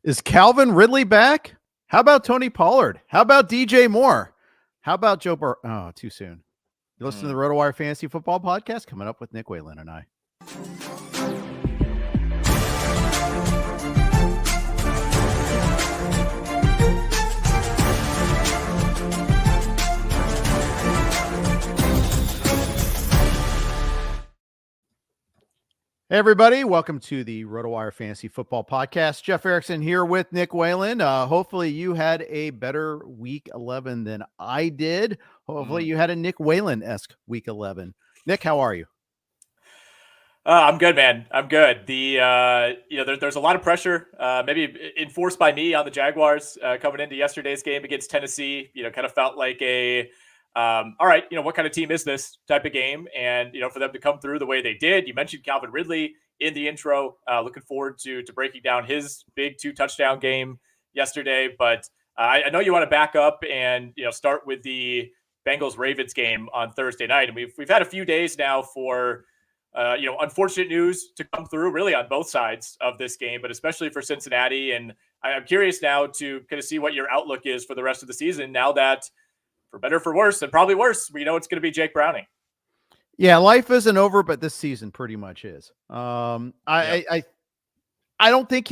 Is Calvin Ridley back? How about Tony Pollard? How about DJ Moore? How about Joe Burrow? Oh, too soon. You listen to the RotoWire Fantasy Football Podcast, coming up with Nick Whalen and I. Hey, everybody. Welcome to the RotoWire Fantasy Football Podcast. Jeff Erickson here with Nick Whalen. Hopefully you had a better Week 11 than I did. Hopefully you had a Nick Whalen-esque Week 11. Nick, how are you? I'm good, man. I'm good. There's a lot of pressure, maybe enforced by me on the Jaguars coming into yesterday's game against Tennessee. Kind of felt like all right, what kind of team is this type of game? And, for them to come through the way they did. You mentioned Calvin Ridley in the intro. Looking forward to breaking down his big 2-touchdown game yesterday. But I know you want to back up and, start with the Bengals-Ravens game on Thursday night. And we've had a few days now for unfortunate news to come through really on both sides of this game, but especially for Cincinnati. And I'm curious now to kind of see what your outlook is for the rest of the season now that, for better or for worse, and probably worse, we know it's going to be Jake Browning. Yeah, life isn't over, but this season pretty much is. I don't think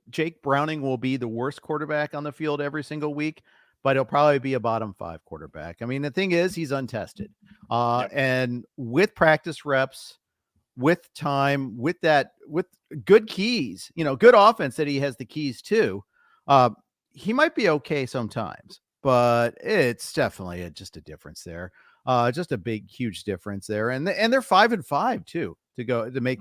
Jake Browning will be the worst quarterback on the field every single week, but he'll probably be a bottom 5 quarterback. I mean, the thing is, he's untested. And with practice reps, with time, with good keys, good offense that he has the keys to, he might be okay sometimes, but it's definitely just a difference there. Just a big, huge difference there. And they're 5-5 too, to make,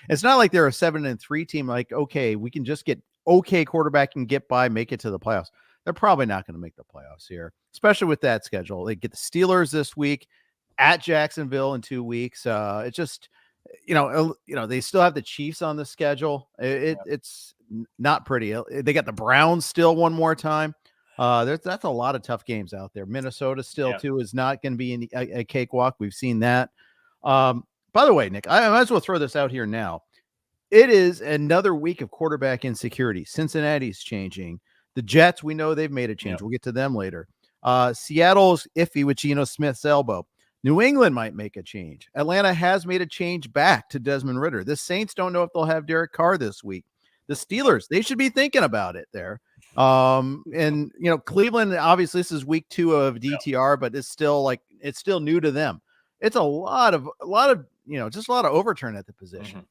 it's not like they're a 7-3 team. Like, okay, we can just get okay quarterback and get by, make it to the playoffs. They're probably not going to make the playoffs here, especially with that schedule. They get the Steelers this week, at Jacksonville in 2 weeks. It's just, they still have the Chiefs on the schedule. It's not pretty. They got the Browns still one more time. That's a lot of tough games out there. Minnesota still too is not going to be a cakewalk. We've seen that. By the way, Nick, I might as well throw this out here now. It is another week of quarterback insecurity. Cincinnati's changing. The Jets, we know they've made a change. We'll get to them later. Seattle's iffy with Geno Smith's elbow. New England might make a change. Atlanta has made a change back to Desmond Ridder. The Saints don't know if they'll have Derek Carr this week. The Steelers, they should be thinking about it there. And Cleveland, obviously this is week 2 of DTR, but it's still new to them. It's a lot of overturn at the position.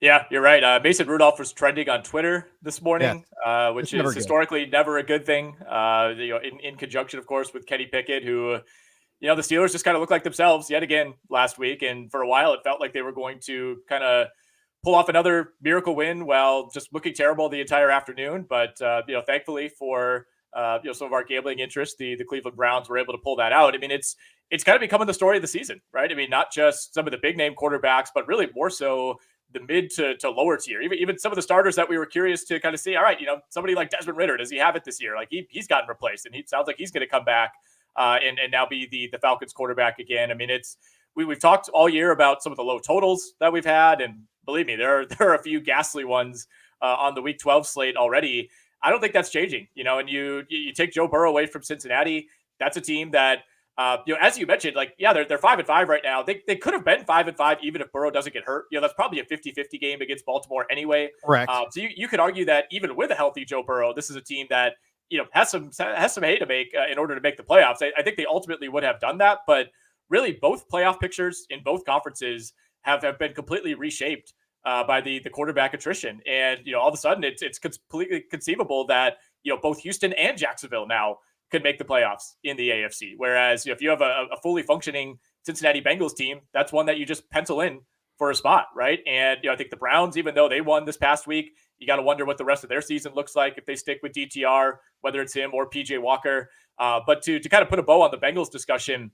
Yeah, you're right. Mason Rudolph was trending on Twitter this morning, which is historically never a good thing. In conjunction, of course, with Kenny Pickett, who, the Steelers just kind of looked like themselves yet again last week. And for a while, it felt like they were going to kind of pull off another miracle win while just looking terrible the entire afternoon. But, thankfully for, some of our gambling interests, the Cleveland Browns were able to pull that out. I mean, it's kind of becoming the story of the season, right? I mean, not just some of the big name quarterbacks, but really more so the mid to lower tier, even some of the starters that we were curious to kind of see. All right, somebody like Desmond Ridder, does he have it this year? Like he's gotten replaced, and he sounds like he's going to come back and now be the Falcons quarterback again. I mean, we've talked all year about some of the low totals that we've had, and believe me, there are a few ghastly ones on the Week 12 slate already. I don't think that's changing. And you take Joe Burrow away from Cincinnati. That's a team that, as you mentioned, they're 5-5 right now. They could have been 5-5 even if Burrow doesn't get hurt. That's probably a 50-50 game against Baltimore anyway. Correct. So you could argue that even with a healthy Joe Burrow, this is a team that has some hay to make in order to make the playoffs. I think they ultimately would have done that, but really both playoff pictures in both conferences have been completely reshaped by the quarterback attrition. And, all of a sudden it's completely conceivable that, both Houston and Jacksonville now could make the playoffs in the AFC. Whereas if you have a fully functioning Cincinnati Bengals team, that's one that you just pencil in for a spot, right? And, I think the Browns, even though they won this past week, you got to wonder what the rest of their season looks like if they stick with DTR, whether it's him or PJ Walker. But to kind of put a bow on the Bengals discussion,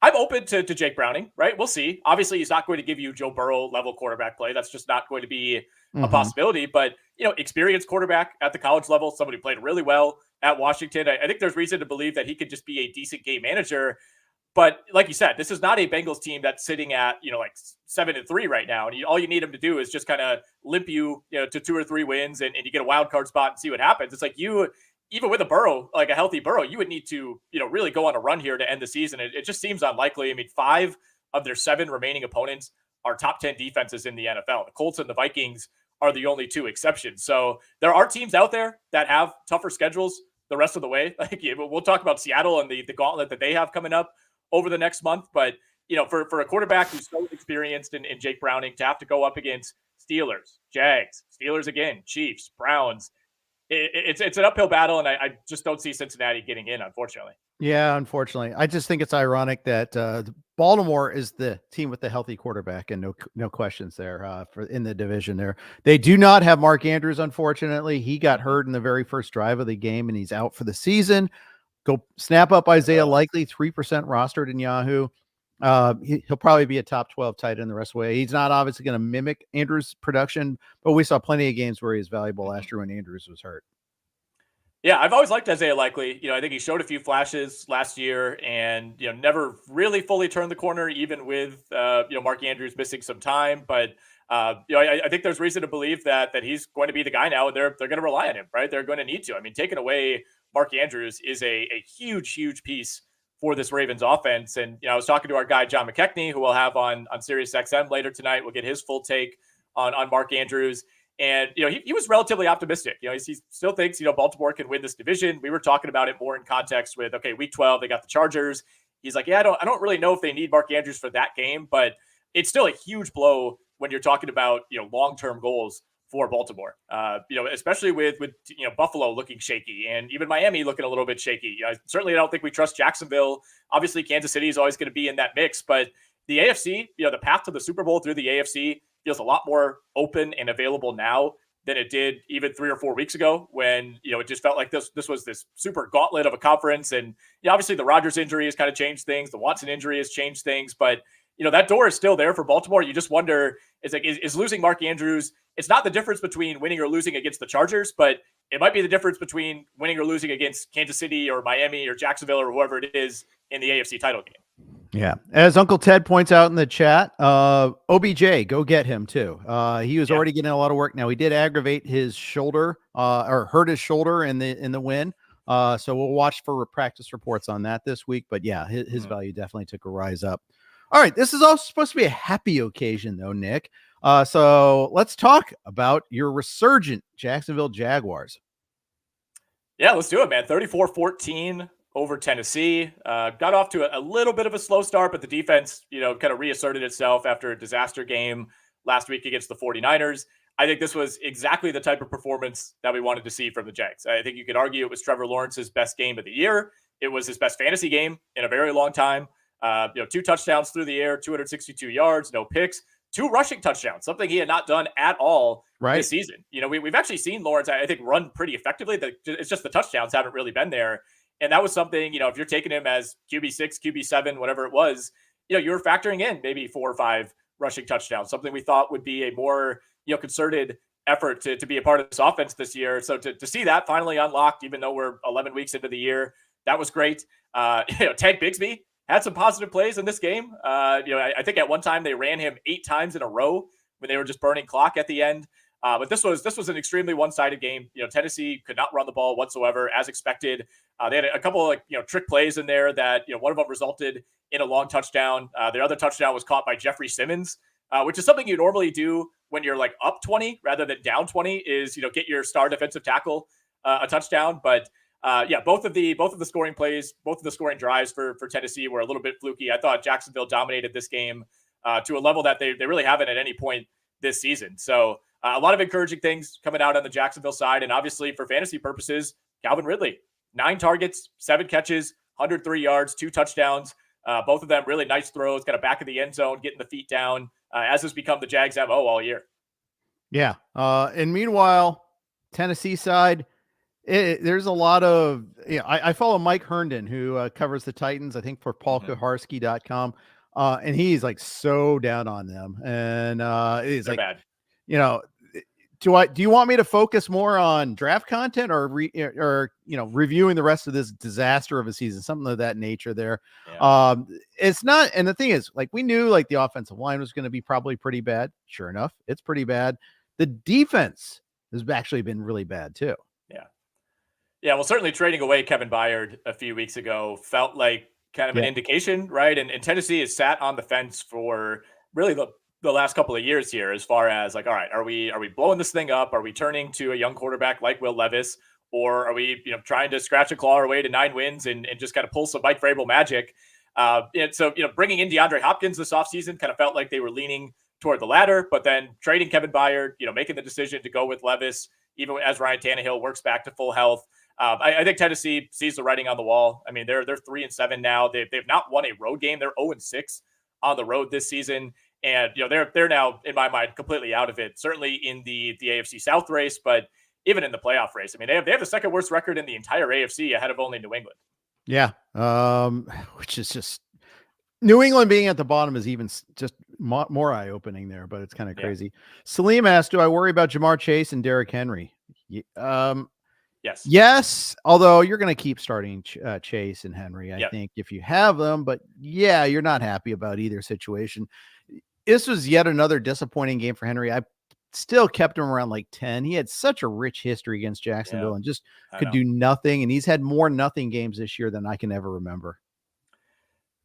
I'm open to Jake Browning, right? We'll see. Obviously, he's not going to give you Joe Burrow level quarterback play. That's just not going to be a possibility. But, experienced quarterback at the college level, somebody who played really well at Washington. I think there's reason to believe that he could just be a decent game manager. But like you said, this is not a Bengals team that's sitting at, like 7-3 right now. And all you need them to do is just kind of limp you, to 2 or 3 wins and you get a wild card spot and see what happens. It's like even with a Burrow, like a healthy Burrow, you would need to, really go on a run here to end the season. It just seems unlikely. I mean, 5 of their 7 remaining opponents are top 10 defenses in the NFL. The Colts and the Vikings are the only 2 exceptions. So there are teams out there that have tougher schedules the rest of the way. Like, we'll talk about Seattle and the gauntlet that they have coming up over the next month. But, for a quarterback who's so experienced in Jake Browning to have to go up against Steelers, Jags, Steelers again, Chiefs, Browns, it's an uphill battle. And I just don't see Cincinnati getting in, unfortunately. Yeah, unfortunately. I just think it's ironic that Baltimore is the team with the healthy quarterback, and no questions there for in the division there. They do not have Mark Andrews, unfortunately. He got hurt in the very first drive of the game, and he's out for the season. Go snap up Isaiah Likely, 3% rostered in Yahoo. He'll probably be a top 12 tight end the rest of the way. He's not obviously going to mimic Andrews' production, but we saw plenty of games where he was valuable last year when Andrews was hurt. Yeah, I've always liked Isaiah Likely. I think he showed a few flashes last year and, never really fully turned the corner, even with, Mark Andrews missing some time. But, I think there's reason to believe that he's going to be the guy now, and they're going to rely on him, right? They're going to need to. I mean, taking away Mark Andrews is a huge, huge piece for this Ravens offense. And, I was talking to our guy, John McKechnie, who we'll have on Sirius XM later tonight. We'll get his full take on Mark Andrews. And, he was relatively optimistic. He still thinks, Baltimore can win this division. We were talking about it more in context with, okay, week 12, they got the Chargers. He's like, yeah, I don't really know if they need Mark Andrews for that game, but it's still a huge blow when you're talking about, long-term goals for Baltimore, especially with Buffalo looking shaky and even Miami looking a little bit shaky. Certainly I don't think we trust Jacksonville. Obviously, Kansas City is always going to be in that mix, but the AFC, the path to the Super Bowl through the AFC feels a lot more open and available now than it did even 3 or 4 weeks ago when, it just felt like this was this super gauntlet of a conference. And obviously the Rodgers injury has kind of changed things. The Watson injury has changed things, but that door is still there for Baltimore. You just wonder, is losing Mark Andrews, it's not the difference between winning or losing against the Chargers, but it might be the difference between winning or losing against Kansas City or Miami or Jacksonville or whoever it is in the AFC title game. Yeah. As Uncle Ted points out in the chat, OBJ, go get him too. He was already getting a lot of work. Now he did aggravate his shoulder, or hurt his shoulder in the win. So we'll watch for practice reports on that this week, but yeah, his value definitely took a rise up. All right. This is also supposed to be a happy occasion though, Nick. So let's talk about your resurgent Jacksonville Jaguars. Yeah, let's do it, man. 34-14 over Tennessee. Got off to a little bit of a slow start, but the defense, kind of reasserted itself after a disaster game last week against the 49ers. I think this was exactly the type of performance that we wanted to see from the Jags. I think you could argue it was Trevor Lawrence's best game of the year. It was his best fantasy game in a very long time. 2 touchdowns through the air, 262 yards, no picks, 2 rushing touchdowns, something he had not done at all this season. We've actually seen Lawrence, I think, run pretty effectively. It's just the touchdowns haven't really been there. And that was something, if you're taking him as QB6, QB7, whatever it was, you were factoring in maybe 4 or 5 rushing touchdowns, something we thought would be a more, concerted effort to be a part of this offense this year. So to see that finally unlocked, even though we're 11 weeks into the year, that was great. Tank Bigsby had some positive plays in this game. I think at one time they ran him 8 times in a row when they were just burning clock at the end. But this was an extremely one-sided game. Tennessee could not run the ball whatsoever, as expected. They had a couple of trick plays in there that one of them resulted in a long touchdown. The other touchdown was caught by Jeffrey Simmons, which is something you normally do when you're like up 20 rather than down 20. Is get your star defensive tackle a touchdown. But both of the scoring plays, both of the scoring drives for Tennessee were a little bit fluky. I thought Jacksonville dominated this game to a level that they really haven't at any point this season. So a lot of encouraging things coming out on the Jacksonville side. And obviously for fantasy purposes, Calvin Ridley, 9 targets, 7 catches, 103 yards, 2 touchdowns. Both of them really nice throws, kind of back of the end zone, getting the feet down, as has become the Jags' MO all year. Yeah. And meanwhile, Tennessee side, there's a lot of, I follow Mike Herndon, who covers the Titans, I think for paulkuharsky.com. And he's like so down on them. And he's They're like, bad. do you want me to focus more on draft content or reviewing the rest of this disaster of a season, something of that nature there? Yeah. It's not, and the thing is, like, we knew like the offensive line was going to be probably pretty bad. Sure enough, it's pretty bad. The defense has actually been really bad too. Yeah, well, certainly trading away Kevin Byard a few weeks ago felt like kind of an indication, right? And Tennessee has sat on the fence for really the last couple of years here, as far as like, all right, are we blowing this thing up? Are we turning to a young quarterback like Will Levis, or are we trying to scratch a claw our way to 9 wins and just kind of pull some Mike Vrabel magic? And so bringing in DeAndre Hopkins this offseason kind of felt like they were leaning toward the latter, but then trading Kevin Byard, making the decision to go with Levis, even as Ryan Tannehill works back to full health. I think Tennessee sees the writing on the wall. I mean, they're 3-7 now. They've not won a road game. They're 0-6 on the road this season, and they're now, in my mind, completely out of it. Certainly in the AFC South race, but even in the playoff race. I mean, they have the second worst record in the entire AFC, ahead of only New England. Yeah, which is just New England being at the bottom is even just more eye opening there, but it's kind of crazy. Yeah. Salim asked, "Do I worry about Jamar Chase and Derrick Henry?" Yes. Although you're going to keep starting Chase and Henry, I think, if you have them. But yeah, you're not happy about either situation. This was yet another disappointing game for Henry. I still kept him around like 10. He had such a rich history against Jacksonville and just could do nothing. And he's had more nothing games this year than I can ever remember.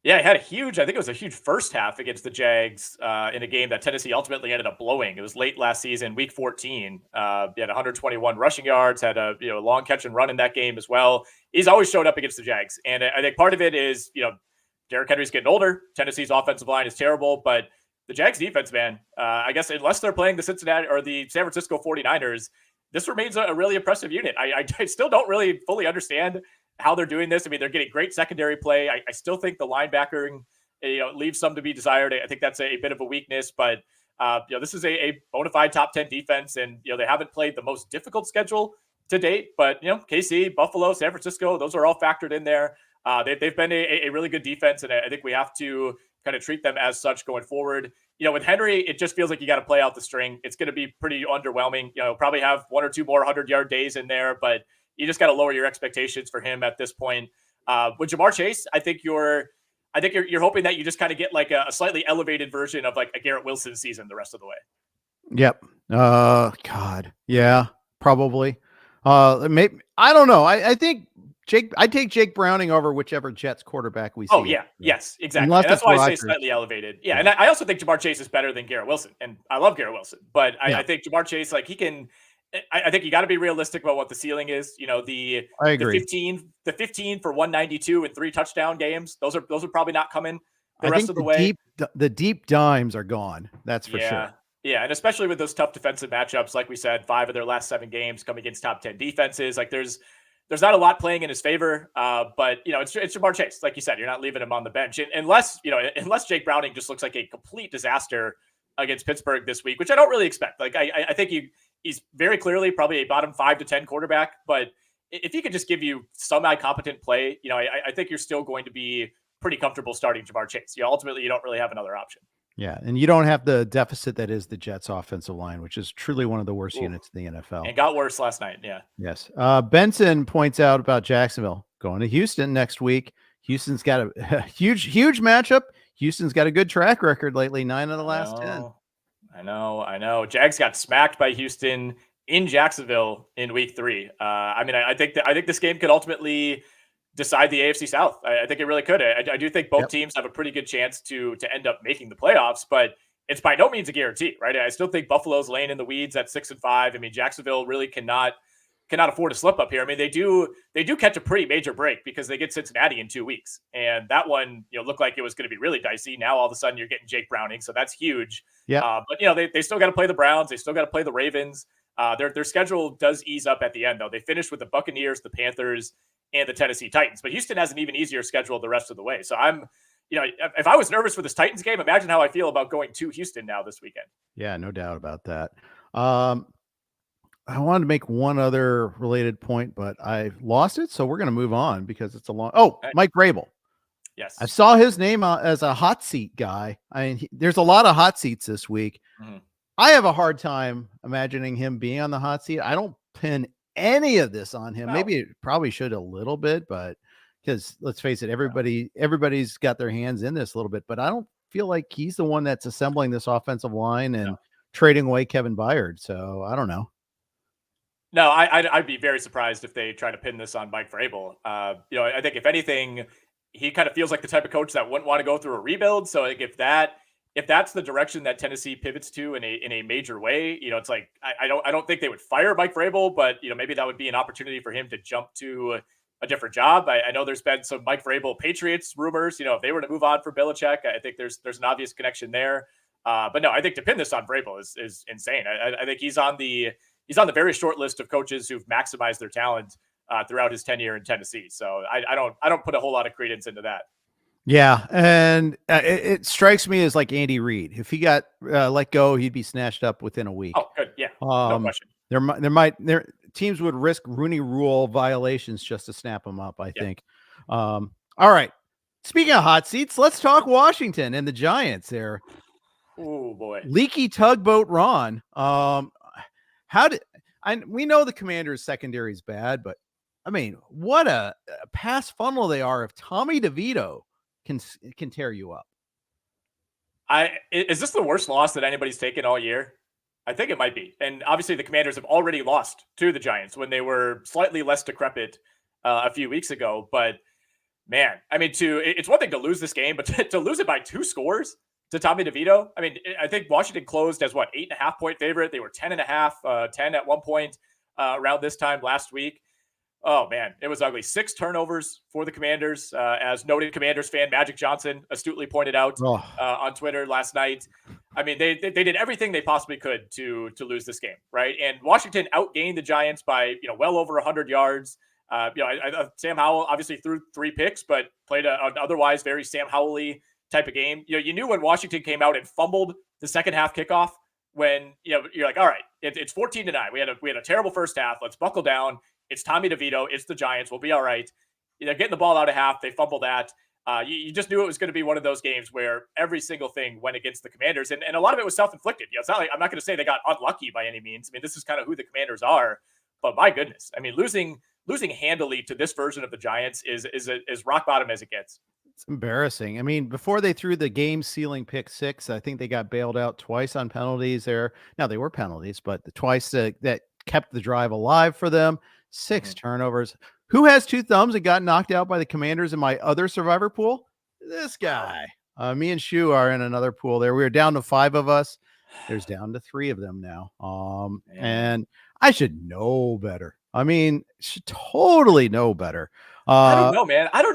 Yeah, he had I think it was a huge first half against the Jags in a game that Tennessee ultimately ended up blowing. It was late last season, week 14. He had 121 rushing yards, had a long catch and run in that game as well. He's always showed up against the Jags. And I think part of it is, Derrick Henry's getting older. Tennessee's offensive line is terrible, but the Jags defense, man, I guess unless they're playing the Cincinnati or the San Francisco 49ers, this remains a really impressive unit. I still don't really fully understand how they're doing this. I mean, they're getting great secondary play. I still think the linebackering, leaves some to be desired. I think that's a bit of a weakness, but this is a bona fide top 10 defense, and they haven't played the most difficult schedule to date. But KC, Buffalo, San Francisco, those are all factored in there. They've been a really good defense, and I think we have to kind of treat them as such going forward. With Henry, it just feels like you got to play out the string. It's going to be pretty underwhelming. Probably have 1 or 2 more 100-yard days in there, but you just got to lower your expectations for him at this point. With Jamar Chase, I think you're hoping that you just kind of get like a slightly elevated version of like a Garrett Wilson season the rest of the way. Yep. God. Yeah, probably. Maybe, I don't know. I think I'd take Jake Browning over whichever Jets quarterback we see. Oh yeah. Yes, exactly. And that's why I say slightly elevated. Yeah. And I also think Jamar Chase is better than Garrett Wilson. And I love Garrett Wilson, but I think Jamar Chase, like, he can, I think you got to be realistic about what the ceiling is. I agree. The 15 for 192 and 3 touchdown games. Those are probably not coming the rest of the way. The deep dimes are gone. That's for sure. Yeah. And especially with those tough defensive matchups, like we said, 5 of their last 7 games come against top 10 defenses. Like there's not a lot playing in his favor. But it's Jamar Chase. Like you said, you're not leaving him on the bench unless Jake Browning just looks like a complete disaster against Pittsburgh this week, which I don't really expect. Like I think he's very clearly probably a bottom 5 to 10 quarterback, but if he could just give you semi-competent play, I think you're still going to be pretty comfortable starting Jamar Chase. Ultimately, you don't really have another option. Yeah, and you don't have the deficit that is the Jets offensive line, which is truly one of the worst units in the NFL. And got worse last night, yeah. Yes. Benson points out about Jacksonville going to Houston next week. Houston's got a huge matchup. Houston's got a good track record lately, 9 of the last 10. I know. Jags got smacked by Houston in Jacksonville in week 3. I think this game could ultimately decide the AFC South. I think it really could. I do think both teams have a pretty good chance to end up making the playoffs, but it's by no means a guarantee, right? I still think Buffalo's laying in the weeds at 6-5. I mean, Jacksonville really cannot afford to slip up here. I mean, they do catch a pretty major break because they get Cincinnati in 2 weeks. And that one, looked like it was going to be really dicey. Now all of a sudden you're getting Jake Browning. So that's huge. Yeah. But they still got to play the Browns. They still got to play the Ravens. Their schedule does ease up at the end though. They finished with the Buccaneers, the Panthers, and the Tennessee Titans, but Houston has an even easier schedule the rest of the way. So if I was nervous for this Titans game, imagine how I feel about going to Houston now this weekend. Yeah, no doubt about that. I wanted to make one other related point, but I lost it. So we're going to move on because it's a long. Mike Vrabel. Yes. I saw his name as a hot seat guy. I mean, there's a lot of hot seats this week. Mm-hmm. I have a hard time imagining him being on the hot seat. I don't pin any of this on him. No. Maybe it probably should a little bit, but because let's face it, everybody's got their hands in this a little bit, but I don't feel like he's the one that's assembling this offensive line and trading away Kevin Byard. So I don't know. No, I'd be very surprised if they try to pin this on Mike Vrabel. You know, I think if anything, he kind of feels like the type of coach that wouldn't want to go through a rebuild. So like if that's the direction that Tennessee pivots to in a major way, you know, it's like I don't think they would fire Mike Vrabel, but you know, maybe that would be an opportunity for him to jump to a different job. I know there's been some Mike Vrabel Patriots rumors. You know, if they were to move on for Belichick, I think there's an obvious connection there. But no, I think to pin this on Vrabel is insane. I think he's on the very short list of coaches who've maximized their talent throughout his tenure in Tennessee. So I don't put a whole lot of credence into that. Yeah, and it strikes me as like Andy Reid. If he got let go, he'd be snatched up within a week. Oh, good, yeah, no question. There teams would risk Rooney Rule violations just to snap him up, I think. All right. Speaking of hot seats, let's talk Washington and the Giants there. Oh boy. Leaky tugboat Ron. We know the Commanders secondary is bad, but I mean, what a pass funnel they are if Tommy DeVito can tear you up. Is this the worst loss that anybody's taken all year? I think it might be. And obviously the Commanders have already lost to the Giants when they were slightly less decrepit a few weeks ago. But man, I mean, it's one thing to lose this game, but to lose it by 2 scores to Tommy DeVito. I mean, I think Washington closed as 8.5 point favorite. They were 10.5, 10 at one point around this time last week. Oh man, it was ugly. 6 turnovers for the Commanders, as noted Commanders fan Magic Johnson astutely pointed out on Twitter last night. I mean, they did everything they possibly could to lose this game, right? And Washington outgained the Giants by well over 100 yards. Sam Howell obviously threw 3 picks, but played an otherwise very Sam Howell-y type of game. You knew when Washington came out and fumbled the second half kickoff when you're like, all right, it's 14-9. We had a terrible first half. Let's buckle down. It's Tommy DeVito. It's the Giants. We'll be all right. They're getting the ball out of half. They fumbled that. You just knew it was going to be one of those games where every single thing went against the Commanders, and a lot of it was self-inflicted. It's not like I'm not going to say they got unlucky by any means. I mean, this is kind of who the Commanders are, but my goodness, I mean, losing handily to this version of the Giants is rock bottom as it gets. It's embarrassing. I mean, before they threw the game-sealing pick 6, I think they got bailed out twice on penalties there. Now, they were penalties, but the twice that kept the drive alive for them. 6 turnovers. Who has 2 thumbs and got knocked out by the Commanders in my other survivor pool? This guy. Me and Shu are in another pool there. We were down to 5 of us. There's down to 3 of them now. And I should know better. I mean, should totally know better. I don't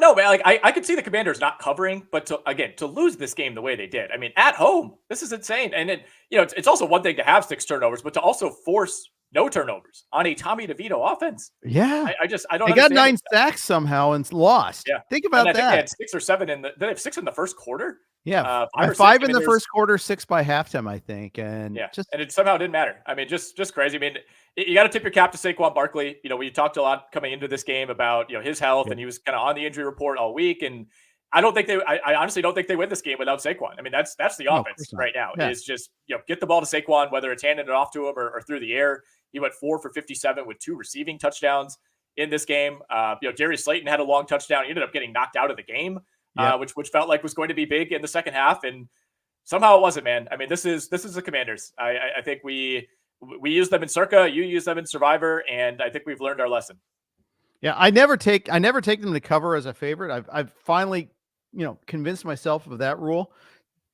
know, man. Like I could see the Commanders not covering, but to lose this game the way they did, I mean, at home, this is insane. And it's also one thing to have 6 turnovers, but to also force no turnovers on a Tommy DeVito offense. Yeah. I don't. They got 9 sacks somehow and lost. Yeah. Think about that. They had 6 or 7 did they have 6 in the first quarter? Yeah. 5 in the first quarter, 6 by halftime, I think. And and it somehow didn't matter. I mean, just crazy. I mean, you got to tip your cap to Saquon Barkley. We talked a lot coming into this game about, his health, and he was kind of on the injury report all week. And I honestly don't think they win this game without Saquon. I mean, that's the offense right now. Yeah. Is just, get the ball to Saquon, whether it's handing it off to him or through the air. He went 4 for 57 with 2 receiving touchdowns in this game. Darius Slayton had a long touchdown. He ended up getting knocked out of the game, which felt like was going to be big in the second half, and somehow it wasn't. Man, I mean, this is the Commanders. I think we use them in Circa, you use them in Survivor, and I think we've learned our lesson. Yeah, I never take them to cover as a favorite. I've finally convinced myself of that rule.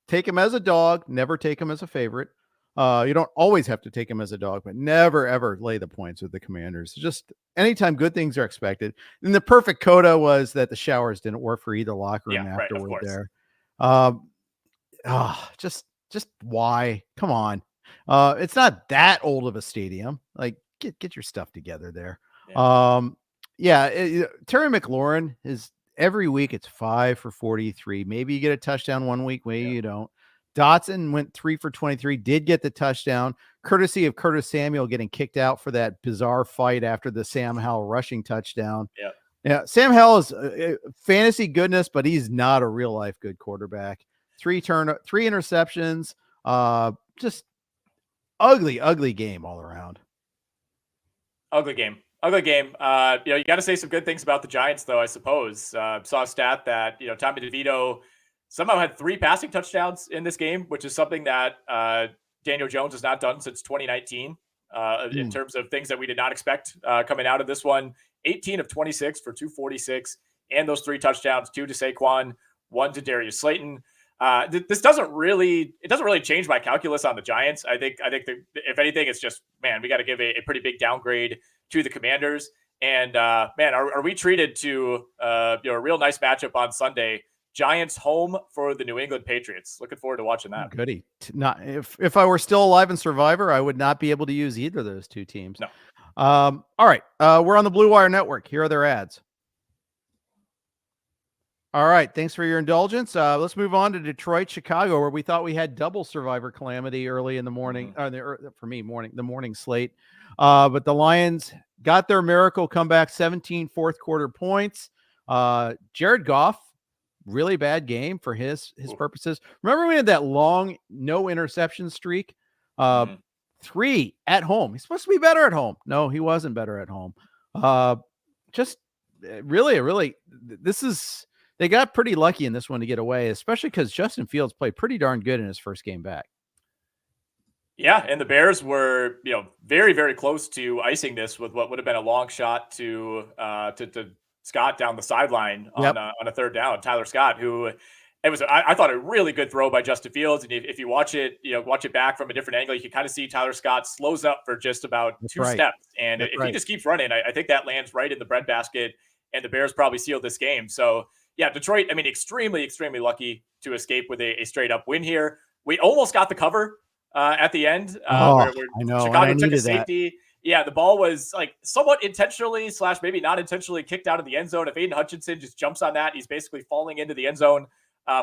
Take them as a dog, never take them as a favorite. You don't always have to take him as a dog, but never, ever lay the points with the Commanders. Just anytime good things are expected. And the perfect coda was that the showers didn't work for either locker room afterward there. Just why? Come on. It's not that old of a stadium. Like, get your stuff together there. Terry McLaurin is every week it's 5 for 43. Maybe you get a touchdown one week, maybe you don't. Dotson went 3 for 23, did get the touchdown, courtesy of Curtis Samuel getting kicked out for that bizarre fight after the Sam Howell rushing touchdown. Yeah. Sam Howell is fantasy goodness, but he's not a real life good quarterback. 3 interceptions. Just ugly game all around. Ugly game. You got to say some good things about the Giants, though, I suppose. Saw a stat that, Tommy DeVito somehow had 3 passing touchdowns in this game, which is something that Daniel Jones has not done since 2019 in terms of things that we did not expect coming out of this one. 18 of 26 for 246, and those 3 touchdowns, 2 to Saquon, 1 to Darius Slayton. This doesn't really change my calculus on the Giants. I think if anything, it's just, man, we got to give a pretty big downgrade to the Commanders. And man, are we treated to a real nice matchup on Sunday? Giants home for the New England Patriots. Looking forward to watching that. Goody. Not if I were still alive in Survivor, I would not be able to use either of those 2 teams. No. All right. We're on the Blue Wire Network. Here are their ads. All right. Thanks for your indulgence. Let's move on to Detroit, Chicago, where we thought we had double Survivor calamity early in the morning. For me, the morning slate. But the Lions got their miracle comeback, 17 fourth quarter points. Jared Goff, really bad game for his purposes. Remember we had that long no interception streak? 3 at home. He's supposed to be better at home. No, he wasn't better at home. Just really, they got pretty lucky in this one to get away, especially because Justin Fields played pretty darn good in his first game back. Yeah, and the Bears were, very, very close to icing this with what would have been a long shot to Scott down the sideline on a third down. Tyler Scott, who it was, I thought, a really good throw by Justin Fields. And if you watch it, watch it back from a different angle, you can kind of see Tyler Scott slows up for just about 2 steps. And if he just keeps running, I think that lands right in the breadbasket, and the Bears probably sealed this game. So yeah, Detroit, I mean, extremely, extremely lucky to escape with a straight up win here. We almost got the cover at the end. I know. Chicago took a safety. Yeah, the ball was like somewhat intentionally / maybe not intentionally kicked out of the end zone. If Aiden Hutchinson just jumps on that, he's basically falling into the end zone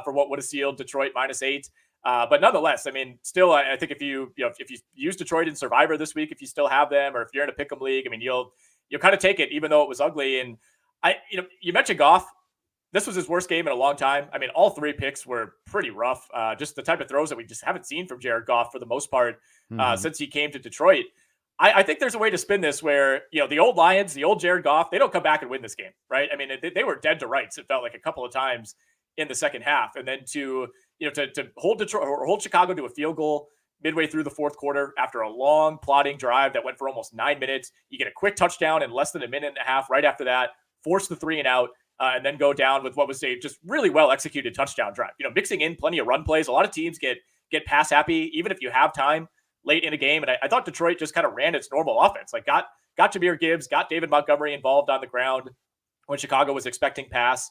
for what would have sealed Detroit -8. But nonetheless, I mean, still, I think if you use Detroit in Survivor this week, if you still have them, or if you're in a pick'em league, I mean, you'll kind of take it, even though it was ugly. And you mentioned Goff. This was his worst game in a long time. I mean, all 3 picks were pretty rough. Just the type of throws that we just haven't seen from Jared Goff for the most part since he came to Detroit. I think there's a way to spin this where, the old Lions, the old Jared Goff, they don't come back and win this game, right? I mean, they were dead to rights. It felt like a couple of times in the second half. And then to hold Detroit or hold Chicago to a field goal midway through the fourth quarter after a long plodding drive that went for almost 9 minutes. You get a quick touchdown in less than a minute and a half right after that, force the 3 and out, and then go down with what was a just really well executed touchdown drive. Mixing in plenty of run plays. A lot of teams get pass happy, even if you have time late in a game. And I thought Detroit just kind of ran its normal offense. Like got Jahmyr Gibbs, got David Montgomery involved on the ground when Chicago was expecting pass.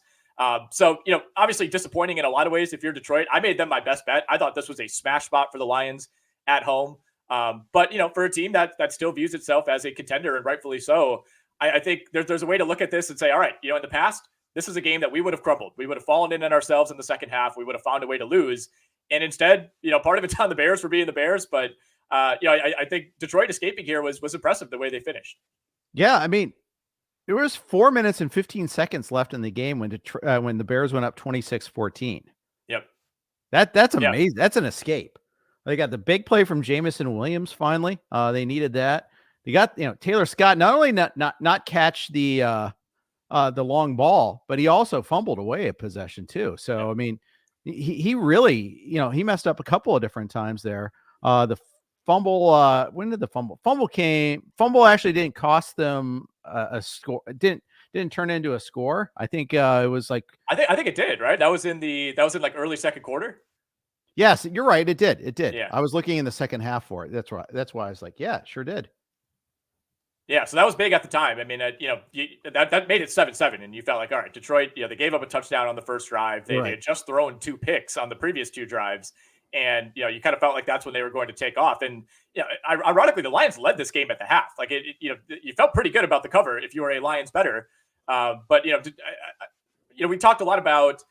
So, obviously disappointing in a lot of ways. If you're Detroit, I made them my best bet. I thought this was a smash spot for the Lions at home. But for a team that still views itself as a contender, and rightfully so, I think there's a way to look at this and say, all right, in the past, this is a game that we would have crumbled. We would have fallen in on ourselves in the second half. We would have found a way to lose. And instead, part of it's on the Bears for being the Bears. But, I think Detroit escaping here was impressive the way they finished. Yeah, I mean, there was 4 minutes and 15 seconds left in the game when the Bears went up 26-14. Yep. That's amazing. That's an escape. They got the big play from Jamison Williams finally. They needed that. They got, Taylor Scott not only not catch the long ball, but he also fumbled away a possession too. So, I mean, he really, he messed up a couple of different times there. The fumble, when did the fumble came? Fumble actually didn't cost them a score. It didn't turn into a score. I think it was like, I think it did, right? That was in like early second quarter. Yes, you're right. It did. Yeah. I was looking in the second half for it. That's right. That's why I was like, yeah, it sure did. Yeah, so that was big at the time. I mean, that made it 7-7, and you felt like, all right, Detroit, they gave up a touchdown on the first drive. They had just thrown 2 picks on the previous 2 drives, and you kind of felt like that's when they were going to take off. And ironically, the Lions led this game at the half. Like you felt pretty good about the cover if you were a Lions bettor. But we talked a lot about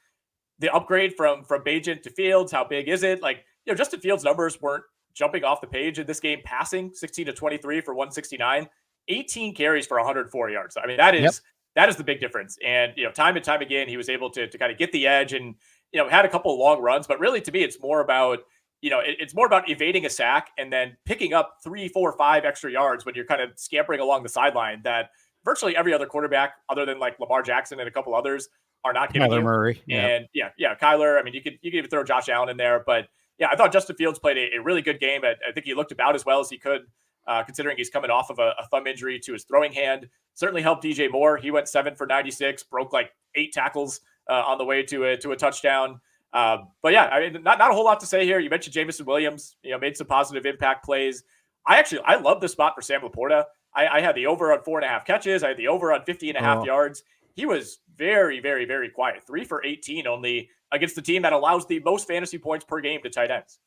the upgrade from Bagent to Fields. How big is it? Like Justin Fields' numbers weren't jumping off the page in this game. Passing 16-23 for 169. 18 carries for 104 yards. I mean, that is the big difference. And, time and time again, he was able to kind of get the edge and, had a couple of long runs, but really to me, it's more about, it's more about evading a sack and then picking up 3, 4, 5 extra yards when you're kind of scampering along the sideline that virtually every other quarterback other than like Lamar Jackson and a couple others are not giving Kyler you. Murray. And Kyler, I mean, you could even throw Josh Allen in there, but yeah, I thought Justin Fields played a really good game. I think he looked about as well as he could, considering he's coming off of a thumb injury to his throwing hand. Certainly helped DJ Moore. He went 7 for 96, broke like 8 tackles on the way to a touchdown. But yeah, I mean, not a whole lot to say here. You mentioned Jameson Williams, made some positive impact plays. I love the spot for Sam Laporta. I had the over on 4.5 catches. I had the over on 50.5 yards. He was very, very, very quiet. 3 for 18 only against the team that allows the most fantasy points per game to tight ends.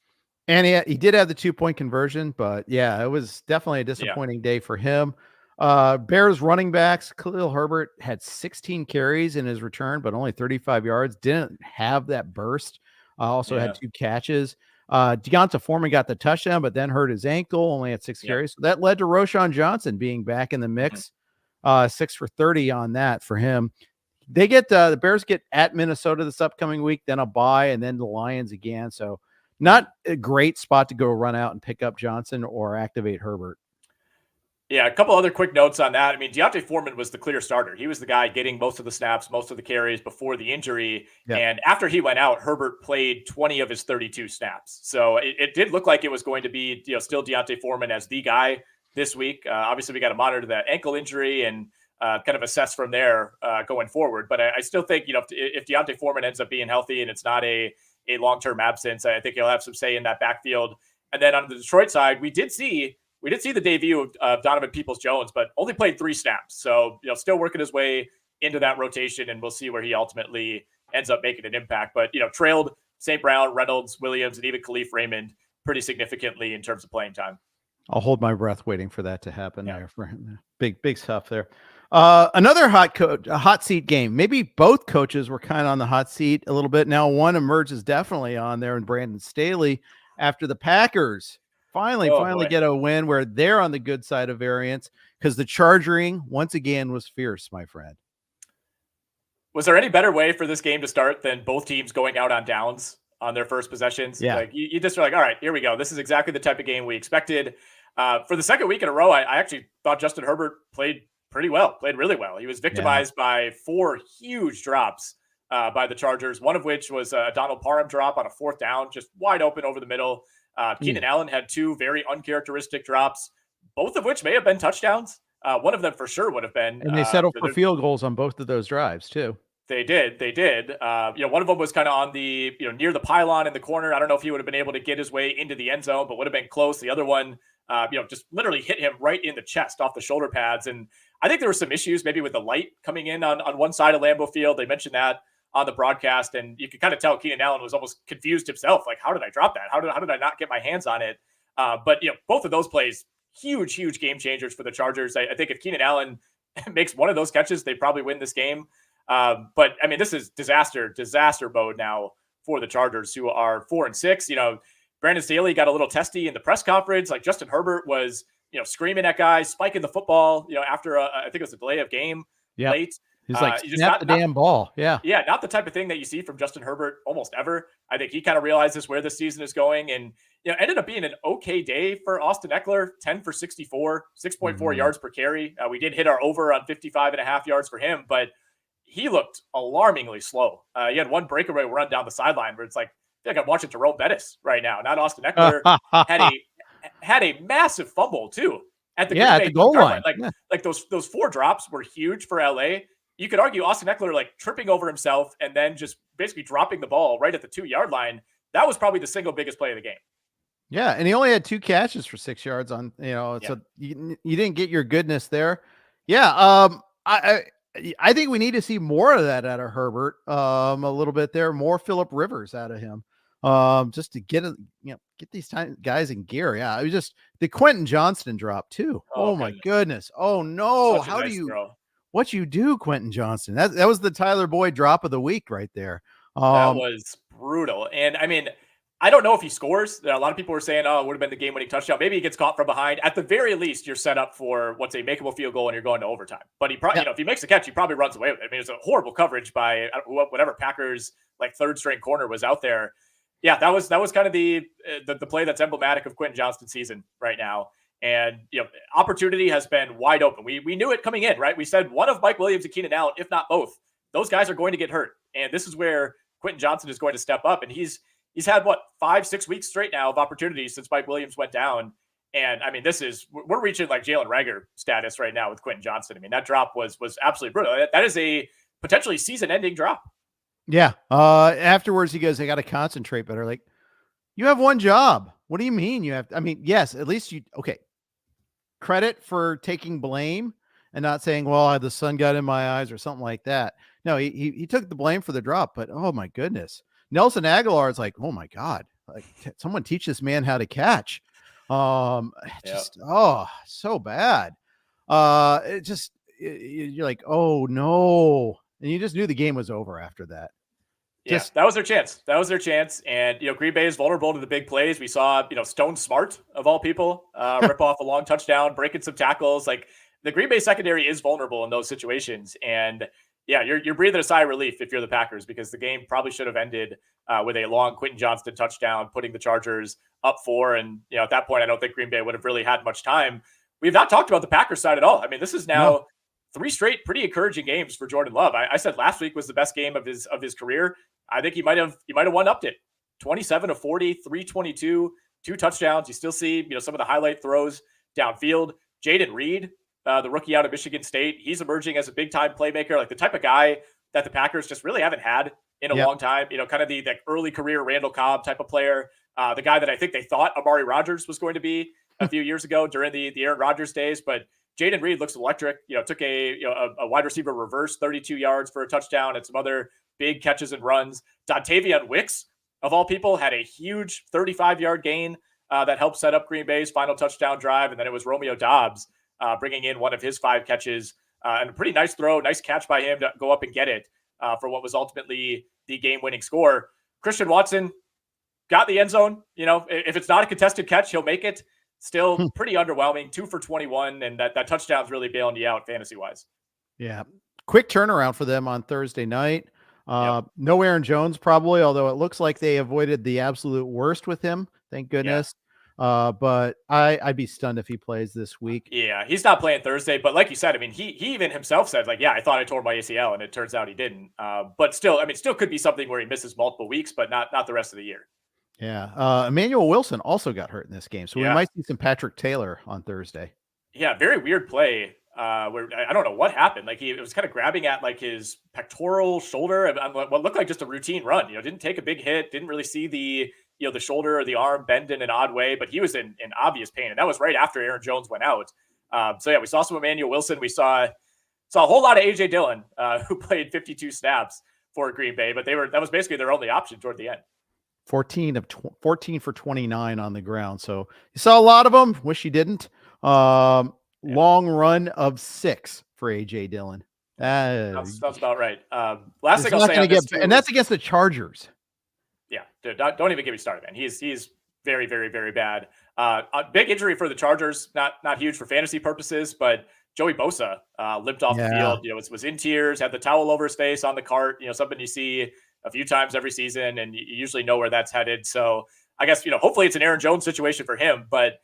And he did have the 2-point conversion, but yeah, it was definitely a disappointing day for him. Bears running backs, Khalil Herbert had 16 carries in his return, but only 35 yards. Didn't have that burst. Also had 2 catches. Deonta Foreman got the touchdown, but then hurt his ankle, only had 6 carries. So that led to Roschon Johnson being back in the mix. 6 for 30 on that for him. They get the Bears get at Minnesota this upcoming week, then a bye, and then the Lions again. So not a great spot to go run out and pick up Johnson or activate Herbert. Yeah, a couple other quick notes on that. I mean, Deonta Foreman was the clear starter. He was the guy getting most of the snaps, most of the carries before the injury. Yeah. And after he went out, Herbert played 20 of his 32 snaps. So it did look like it was going to be, still Deonta Foreman as the guy this week. Obviously, we got to monitor that ankle injury and kind of assess from there going forward. But I still think, if Deonta Foreman ends up being healthy and it's not a long-term absence, I think he'll have some say in that backfield. And then on the Detroit side, we did see the debut of Donovan Peoples-Jones, but only played 3 snaps. So, still working his way into that rotation, and we'll see where he ultimately ends up making an impact. But, trailed St. Brown, Reynolds, Williams, and even Khalif Raymond pretty significantly in terms of playing time. I'll hold my breath waiting for that to happen. Yeah. There. Big stuff there. Another hot seat game. Maybe both coaches were kind of on the hot seat a little bit. Now one emerges definitely on there, and Brandon Staley after the Packers finally get a win where they're on the good side of variance, because the charging once again was fierce, my friend. Was there any better way for this game to start than both teams going out on downs on their first possessions? Yeah. Like you just were like, all right, here we go. This is exactly the type of game we expected. For the second week in a row, I actually thought Justin Herbert played really well. He was victimized by 4 huge drops by the Chargers, one of which was a Donald Parham drop on a 4th down, just wide open over the middle. Keenan Allen had 2 very uncharacteristic drops, both of which may have been touchdowns. One of them for sure would have been. And they settled for field goals on both of those drives too. They did. One of them was kind of on the, near the pylon in the corner. I don't know if he would have been able to get his way into the end zone, but would have been close. The other one, just literally hit him right in the chest off the shoulder pads. And I think there were some issues maybe with the light coming in on one side of Lambeau Field. They mentioned that on the broadcast, and you could kind of tell Keenan Allen was almost confused himself. Like, how did I drop that? How did I not get my hands on it? But both of those plays, huge game changers for the Chargers. I think if Keenan Allen makes one of those catches, they probably win this game. But I mean, this is disaster mode now for the Chargers, who are 4-6. Brandon Staley got a little testy in the press conference. Like, Justin Herbert was, screaming at guys, spiking the football, after I think it was a delay of game late. He's like, snap the damn ball. Yeah. Yeah. Not the type of thing that you see from Justin Herbert almost ever. I think he kind of realizes where the season is going, and, ended up being an okay day for Austin Eckler, 10 for 64, 6.4 yards per carry. We did hit our over on 55.5 yards for him, but he looked alarmingly slow. He had one breakaway run down the sideline where it's like, I feel like I'm watching Terrell Bettis right now. Not Austin Eckler. had a massive fumble too at the goal line. Like those 4 drops were huge for LA. You could argue Austin Eckler like tripping over himself and then just basically dropping the ball right at the 2-yard line. That was probably the single biggest play of the game. Yeah, and he only had 2 catches for 6 yards on, so you didn't get your goodness there. Yeah, I think we need to see more of that out of Herbert, a little bit there, more Phillip Rivers out of him, just to get these guys in gear. Yeah, it was just the Quentin Johnston drop too. Oh my goodness. Oh no. How do you throw. What you do, Quentin Johnston? That was the Tyler Boyd drop of the week right there. That was brutal. And I mean, I don't know if he scores. A lot of people were saying, oh, it would have been the game-winning touchdown. Maybe he gets caught from behind. At the very least, you're set up for what's a makeable field goal and you're going to overtime. But he probably, if he makes a catch, he probably runs away with it. I mean, it's a horrible coverage by whatever Packers like 3rd string corner was out there. Yeah, that was kind of the play that's emblematic of Quentin Johnston's season right now. And opportunity has been wide open. We knew it coming in, right? We said one of Mike Williams and Keenan Allen, if not both, those guys are going to get hurt. And this is where Quentin Johnston is going to step up. And he's had 5-6 weeks straight now of opportunities since Mike Williams went down. And I mean, we're reaching like Jalen Reagor status right now with Quentin Johnston. I mean, that drop was absolutely brutal. That is a potentially season-ending drop. Yeah. Afterwards, he goes, "I got to concentrate better." Like, you have one job. What do you mean you have? I mean, yes, at least okay. Credit for taking blame and not saying, "Well, the sun got in my eyes" or something like that. No, he took the blame for the drop, but oh my goodness, Nelson Aguilar is like, "Oh my God, like someone teach this man how to catch." So bad. You're like, "Oh no." And you just knew the game was over after that. That was their chance. And, Green Bay is vulnerable to the big plays. We saw, Stone Smart, of all people, rip off a long touchdown, breaking some tackles. Like, the Green Bay secondary is vulnerable in those situations. And, yeah, you're breathing a sigh of relief if you're the Packers, because the game probably should have ended with a long Quentin Johnston touchdown, putting the Chargers up 4. And, at that point, I don't think Green Bay would have really had much time. We've not talked about the Packers side at all. I mean, this is now 3 straight pretty encouraging games for Jordan Love. I said last week was the best game of his career. I think he might have one-upped it. 27 of 40, 322, 2 touchdowns. You still see, some of the highlight throws downfield. Jaden Reed, the rookie out of Michigan State, he's emerging as a big-time playmaker, like the type of guy that the Packers just really haven't had in a long time. Kind of the early career Randall Cobb type of player. The guy that I think they thought Amari Rodgers was going to be a few years ago during the Aaron Rodgers days, but Jaden Reed looks electric. Took a wide receiver reverse 32 yards for a touchdown and some other big catches and runs. Dontavian Wicks, of all people, had a huge 35-yard gain that helped set up Green Bay's final touchdown drive. And then it was Romeo Doubs bringing in one of his 5 catches and a pretty nice throw, nice catch by him to go up and get it for what was ultimately the game-winning score. Christian Watson got the end zone. If it's not a contested catch, he'll make it. Still pretty underwhelming, 2 for 21, and that touchdown's really bailing you out fantasy-wise. Yeah. Quick turnaround for them on Thursday night. No Aaron Jones probably, although it looks like they avoided the absolute worst with him. Thank goodness. But I'd be stunned if he plays this week. Yeah, he's not playing Thursday, but like you said, I mean, he even himself said, like, I thought I tore my ACL, and it turns out he didn't. But still, still could be something where he misses multiple weeks, but not the rest of the year. Yeah. Emmanuel Wilson also got hurt in this game, so we might see some Patrick Taylor on Thursday. Yeah, very weird play. Where I don't know what happened. Like it was kind of grabbing at like his pectoral shoulder on what looked like just a routine run. Didn't take a big hit. Didn't really see the the shoulder or the arm bend in an odd way. But he was in obvious pain, and that was right after Aaron Jones went out. So yeah, we saw some Emmanuel Wilson. We saw a whole lot of AJ Dillon, who played 52 snaps for Green Bay, but that was basically their only option toward the end. 14 for 29 on the ground. So you saw a lot of them. Wish you didn't. Long run of 6 for AJ Dillon. Sounds about right. Last thing I'll say on this, and that's against the Chargers. Yeah, dude, don't even get me started, man. He's very, very, very bad. A big injury for the Chargers. Not huge for fantasy purposes, but Joey Bosa limped off the field. Was in tears, had the towel over his face on the cart. Something you see a few times every season, and you usually know where that's headed. So I guess hopefully it's an Aaron Jones situation for him, but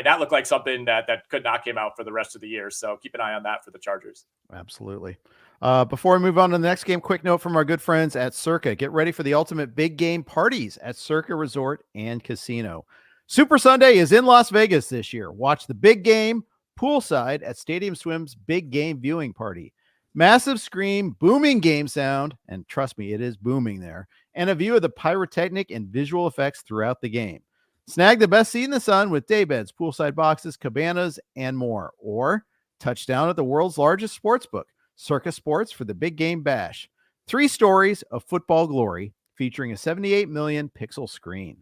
that looked like something that could knock him out for the rest of the year. So keep an eye on that for the Chargers. Absolutely. Before we move on to the next game, quick note from our good friends at Circa. Get ready for the ultimate big game parties at Circa Resort and Casino. Super Sunday is in Las Vegas this year. Watch the big game poolside at Stadium Swim's big game viewing party. Massive screen, booming game sound, and trust me, it is booming there, and a view of the pyrotechnic and visual effects throughout the game. Snag the best seat in the sun with daybeds, poolside boxes, cabanas, and more. Or touchdown at the world's largest sportsbook, Circa Sports, for the Big Game Bash. 3 stories of football glory featuring a 78 million pixel screen.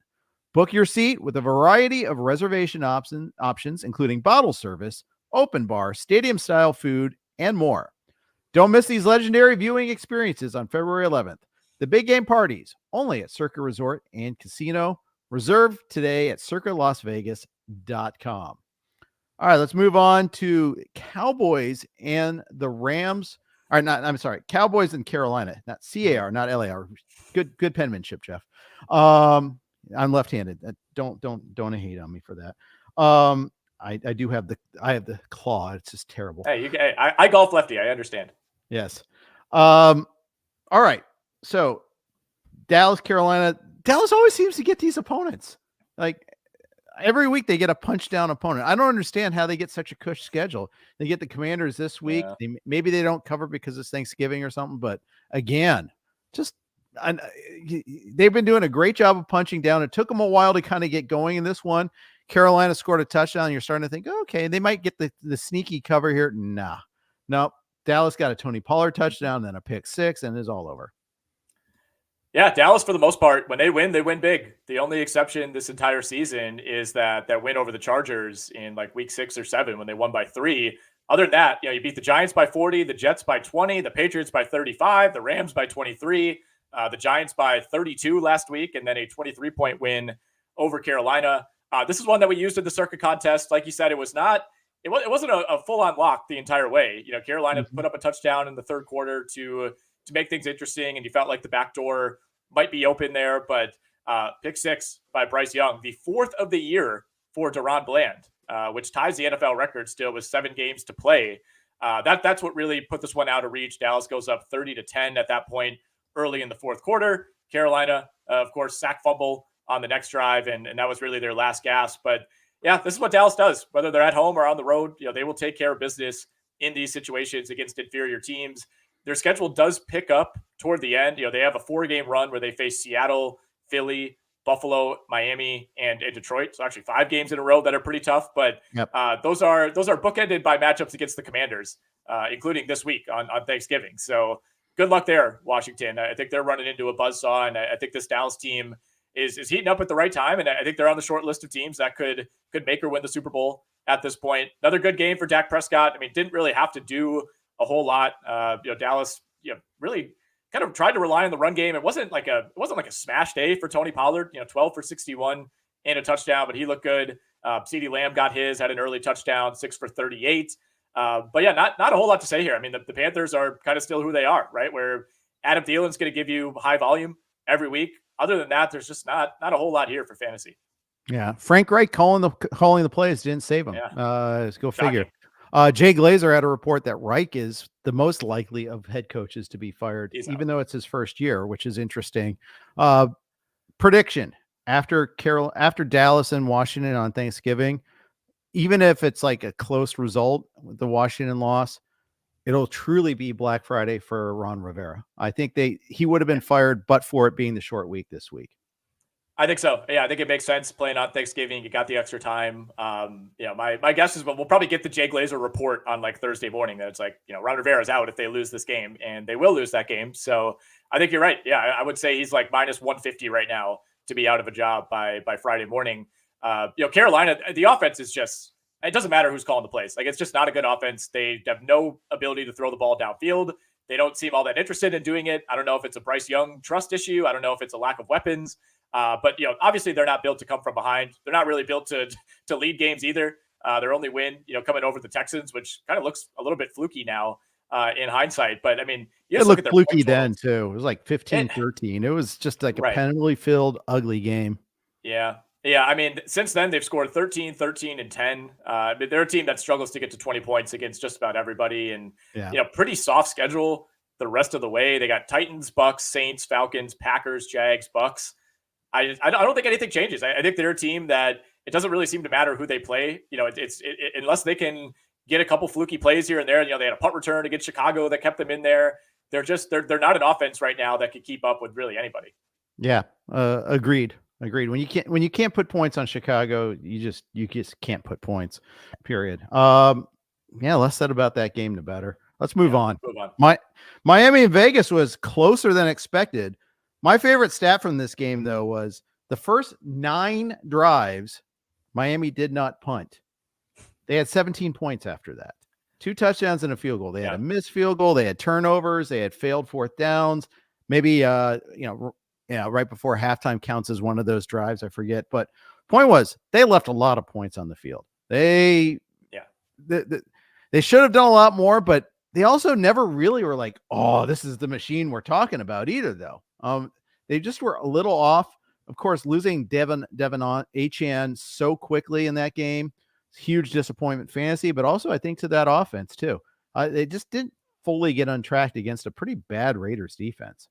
Book your seat with a variety of reservation options, including bottle service, open bar, stadium-style food, and more. Don't miss these legendary viewing experiences on February 11th. The Big Game Parties, only at Circa Resort and Casino. Reserve today at circalasvegas.com. All right, let's move on to Cowboys and the Rams. All right, Cowboys and Carolina, not CAR, not LAR. Good penmanship, Jeff. I'm left-handed. Don't hate on me for that. I do have the claw. It's just terrible. Hey, I golf lefty. I understand. Yes. All right. So Dallas, Carolina. Dallas always seems to get these opponents. Like every week they get a punch down opponent. I don't understand how they get such a cush schedule. They get the Commanders this week. Yeah. Maybe they don't cover because it's Thanksgiving or something. But again, they've been doing a great job of punching down. It took them a while to kind of get going in this one. Carolina scored a touchdown. You're starting to think, okay, they might get the sneaky cover here. Nope. Dallas got a Tony Pollard touchdown, then a pick six, and it's all over. Yeah, Dallas, for the most part, when they win big. The only exception this entire season is that win over the Chargers in like week 6 or 7 when they won by 3. Other than that, you beat the Giants by 40, the Jets by 20, the Patriots by 35, the Rams by 23, the Giants by 32 last week, and then a 23-point win over Carolina. This is one that we used in the Circa contest. Like you said, it wasn't a full-on lock the entire way. Carolina put up a touchdown in the third quarter to make things interesting, and you felt like the back door might be open there. But pick 6 by Bryce Young, the 4th of the year for Deron Bland, which ties the NFL record still with 7 games to play. That's what really put this one out of reach. Dallas goes up 30-10 at that point early in the fourth quarter. Carolina, of course, sack fumble on the next drive, and that was really their last gasp. But yeah, this is what Dallas does. Whether they're at home or on the road, they will take care of business in these situations against inferior teams. Their schedule does pick up toward the end. They have a 4-game run where they face Seattle, Philly, Buffalo, Miami, and Detroit. So actually 5 games in a row that are pretty tough. But those are bookended by matchups against the Commanders, including this week on Thanksgiving. So good luck there, Washington. I think they're running into a buzzsaw, and I think this Dallas team is heating up at the right time, and I think they're on the short list of teams that could make or win the Super Bowl at this point. Another good game for Dak Prescott. I mean, didn't really have to do a whole lot. Dallas, really kind of tried to rely on the run game. It wasn't like a smash day for Tony Pollard. 12 for 61 and a touchdown, but he looked good. CeeDee Lamb got had an early touchdown, 6 for 38. But yeah, not a whole lot to say here. I mean, the Panthers are kind of still who they are, right? Where Adam Thielen's going to give you high volume every week. Other than that, there's just not a whole lot here for fantasy. Yeah, Frank Reich calling the plays didn't save him. Yeah. Let's go figure. Jay Glazer had a report that Reich is the most likely of head coaches to be fired, even though it's his first year, which is interesting. Prediction after Dallas and Washington on Thanksgiving, even if it's like a close result with the Washington loss, it'll truly be Black Friday for Ron Rivera. I think he would have been fired, but for it being the short week this week. I think so. Yeah, I think it makes sense playing on Thanksgiving. You got the extra time. My guess is we'll probably get the Jay Glazer report on like Thursday morning that it's like, Ron Rivera's out if they lose this game, and they will lose that game. So I think you're right. Yeah, I would say he's like minus 150 right now to be out of a job by Friday morning. Carolina, the offense is just, it doesn't matter who's calling the plays. Like, it's just not a good offense. They have no ability to throw the ball downfield. They don't seem all that interested in doing it. I don't know if it's a Bryce Young trust issue. I don't know if it's a lack of weapons. But obviously they're not built to come from behind. They're not really built to lead games either. Their only win, coming over the Texans, which kind of looks a little bit fluky now in hindsight. But I mean, it looked fluky then too. It was like 15-13. It was just like a penalty filled, ugly game. Yeah. Yeah. I mean, since then they've scored 13, 13, and 10. They're a team that struggles to get to 20 points against just about everybody. And, pretty soft schedule the rest of the way. They got Titans, Bucks, Saints, Falcons, Packers, Jags, Bucks. I don't think anything changes. I think they're a team that it doesn't really seem to matter who they play. Unless they can get a couple fluky plays here and there. They had a punt return against Chicago that kept them in there. They're not an offense right now that could keep up with really anybody. Yeah, agreed. When you can't put points on Chicago, you just can't put points. Period. Less said about that game, the better. Let's move on. Miami and Vegas was closer than expected. My favorite stat from this game, though, was the first 9 drives, Miami did not punt. They had 17 points after that. 2 touchdowns and a field goal. They had a missed field goal. They had turnovers. They had failed fourth downs. Maybe, right before halftime counts as one of those drives. I forget. But point was, they left a lot of points on the field. They should have done a lot more, but they also never really were like, oh, this is the machine we're talking about either, though. They just were a little off. Of course, losing Devin on HN so quickly in that game, huge disappointment fantasy, but also I think to that offense too. They just didn't fully get untracked against a pretty bad Raiders defense.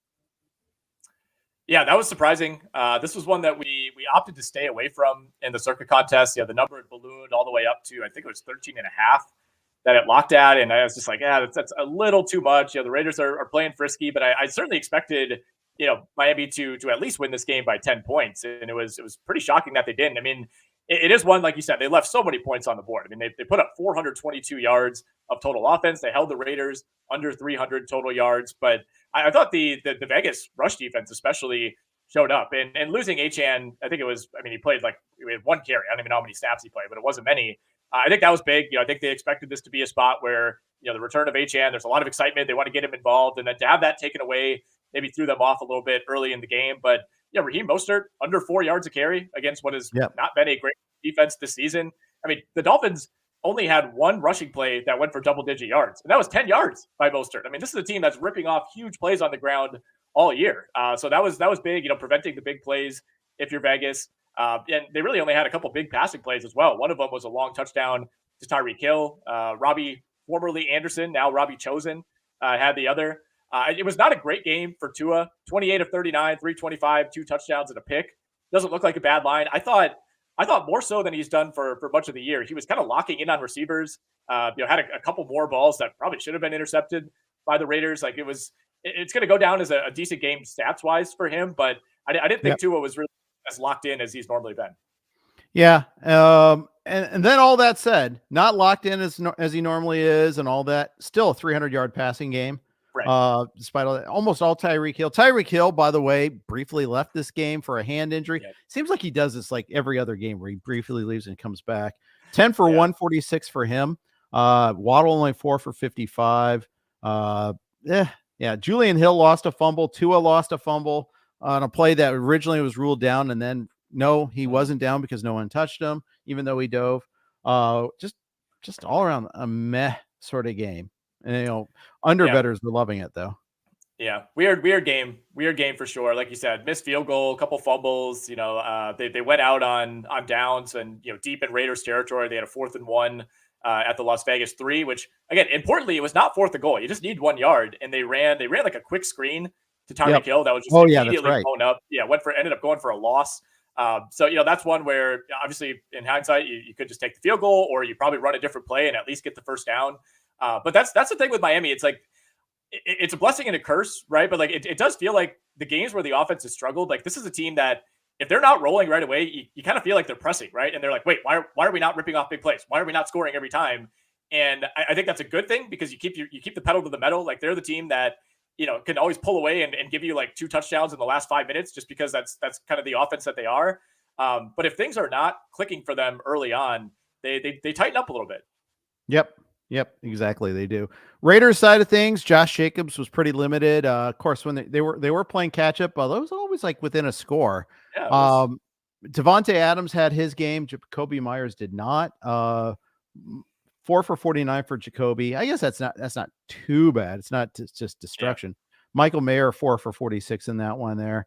Yeah, that was surprising. This was one that we opted to stay away from in the Circa contest. Yeah, the number had ballooned all the way up to, I think it was 13.5 that it locked at. And I was just like, that's a little too much. The Raiders are playing frisky, but I certainly expected, Miami to at least win this game by 10 points. And it was pretty shocking that they didn't. I mean, it is one, like you said, they left so many points on the board. I mean, they put up 422 yards of total offense. They held the Raiders under 300 total yards. But I thought the Vegas rush defense especially showed up. And losing Achane, I think it was, he played we had one carry. I don't even know how many snaps he played, but it wasn't many. I think that was big. I think they expected this to be a spot where, the return of Achane, there's a lot of excitement. They want to get him involved. And then to have that taken away maybe threw them off a little bit early in the game. But Raheem Mostert under 4 yards a carry against what has not been a great defense this season. I mean, the Dolphins only had one rushing play that went for double-digit yards, and that was 10 yards by Mostert. I mean, this is a team that's ripping off huge plays on the ground all year. So that was big, preventing the big plays if you're Vegas. And they really only had a couple big passing plays as well. One of them was a long touchdown to Tyreek Hill. Robbie, formerly Anderson, now Robbie Chosen, had the other. It was not a great game for Tua. 28 of 39, 325, 2 touchdowns and a pick. Doesn't look like a bad line. I thought more so than he's done for much of the year. He was kind of locking in on receivers. Had a couple more balls that probably should have been intercepted by the Raiders. It's going to go down as a decent game stats wise for him, but I didn't think Tua was really as locked in as he's normally been. Yeah. And then all that said, not locked in as he normally is and all that, still a 300-yard passing game. Right. Despite all that, almost all Tyreek Hill. Tyreek Hill, by the way, briefly left this game for a hand injury. Yeah. Seems like he does this like every other game where he briefly leaves and comes back. 10 for 146 for him. Waddle only 4 for 55. Julian Hill lost a fumble. Tua lost a fumble on a play that originally was ruled down, and then no, he wasn't down because no one touched him, even though he dove. Just all around a meh sort of game. And underbettors were loving it though. Yeah, weird game for sure. Like you said, missed field goal, a couple fumbles. They went out on downs and deep in Raiders territory. They had a 4th and 1 at the Las Vegas 3, which again, importantly, it was not 4th and goal. You just need 1 yard, and they ran like a quick screen to Tyreek Hill that was just immediately blown up. Yeah, ended up going for a loss. So that's one where obviously in hindsight you could just take the field goal, or you probably run a different play and at least get the first down. But that's the thing with Miami. It's like it's a blessing and a curse, right? But it does feel like the games where the offense has struggled, like this is a team that if they're not rolling right away, you kind of feel like they're pressing, right? And they're like, wait, why are we not ripping off big plays? Why are we not scoring every time? And I think that's a good thing because you keep the pedal to the metal. Like they're the team that can always pull away and give you like 2 touchdowns in the last 5 minutes just because that's kind of the offense that they are. But if things are not clicking for them early on, they tighten up a little bit. Yep, exactly. They do. Raiders side of things, Josh Jacobs was pretty limited. Of course, when they were playing catch up, but it was always like within a score. Yeah, Devontae Adams had his game. Jacoby Myers did not. 4 for 49 for Jacoby. I guess that's not too bad. It's not just destruction. Yeah. Michael Mayer 4 for 46 in that one there.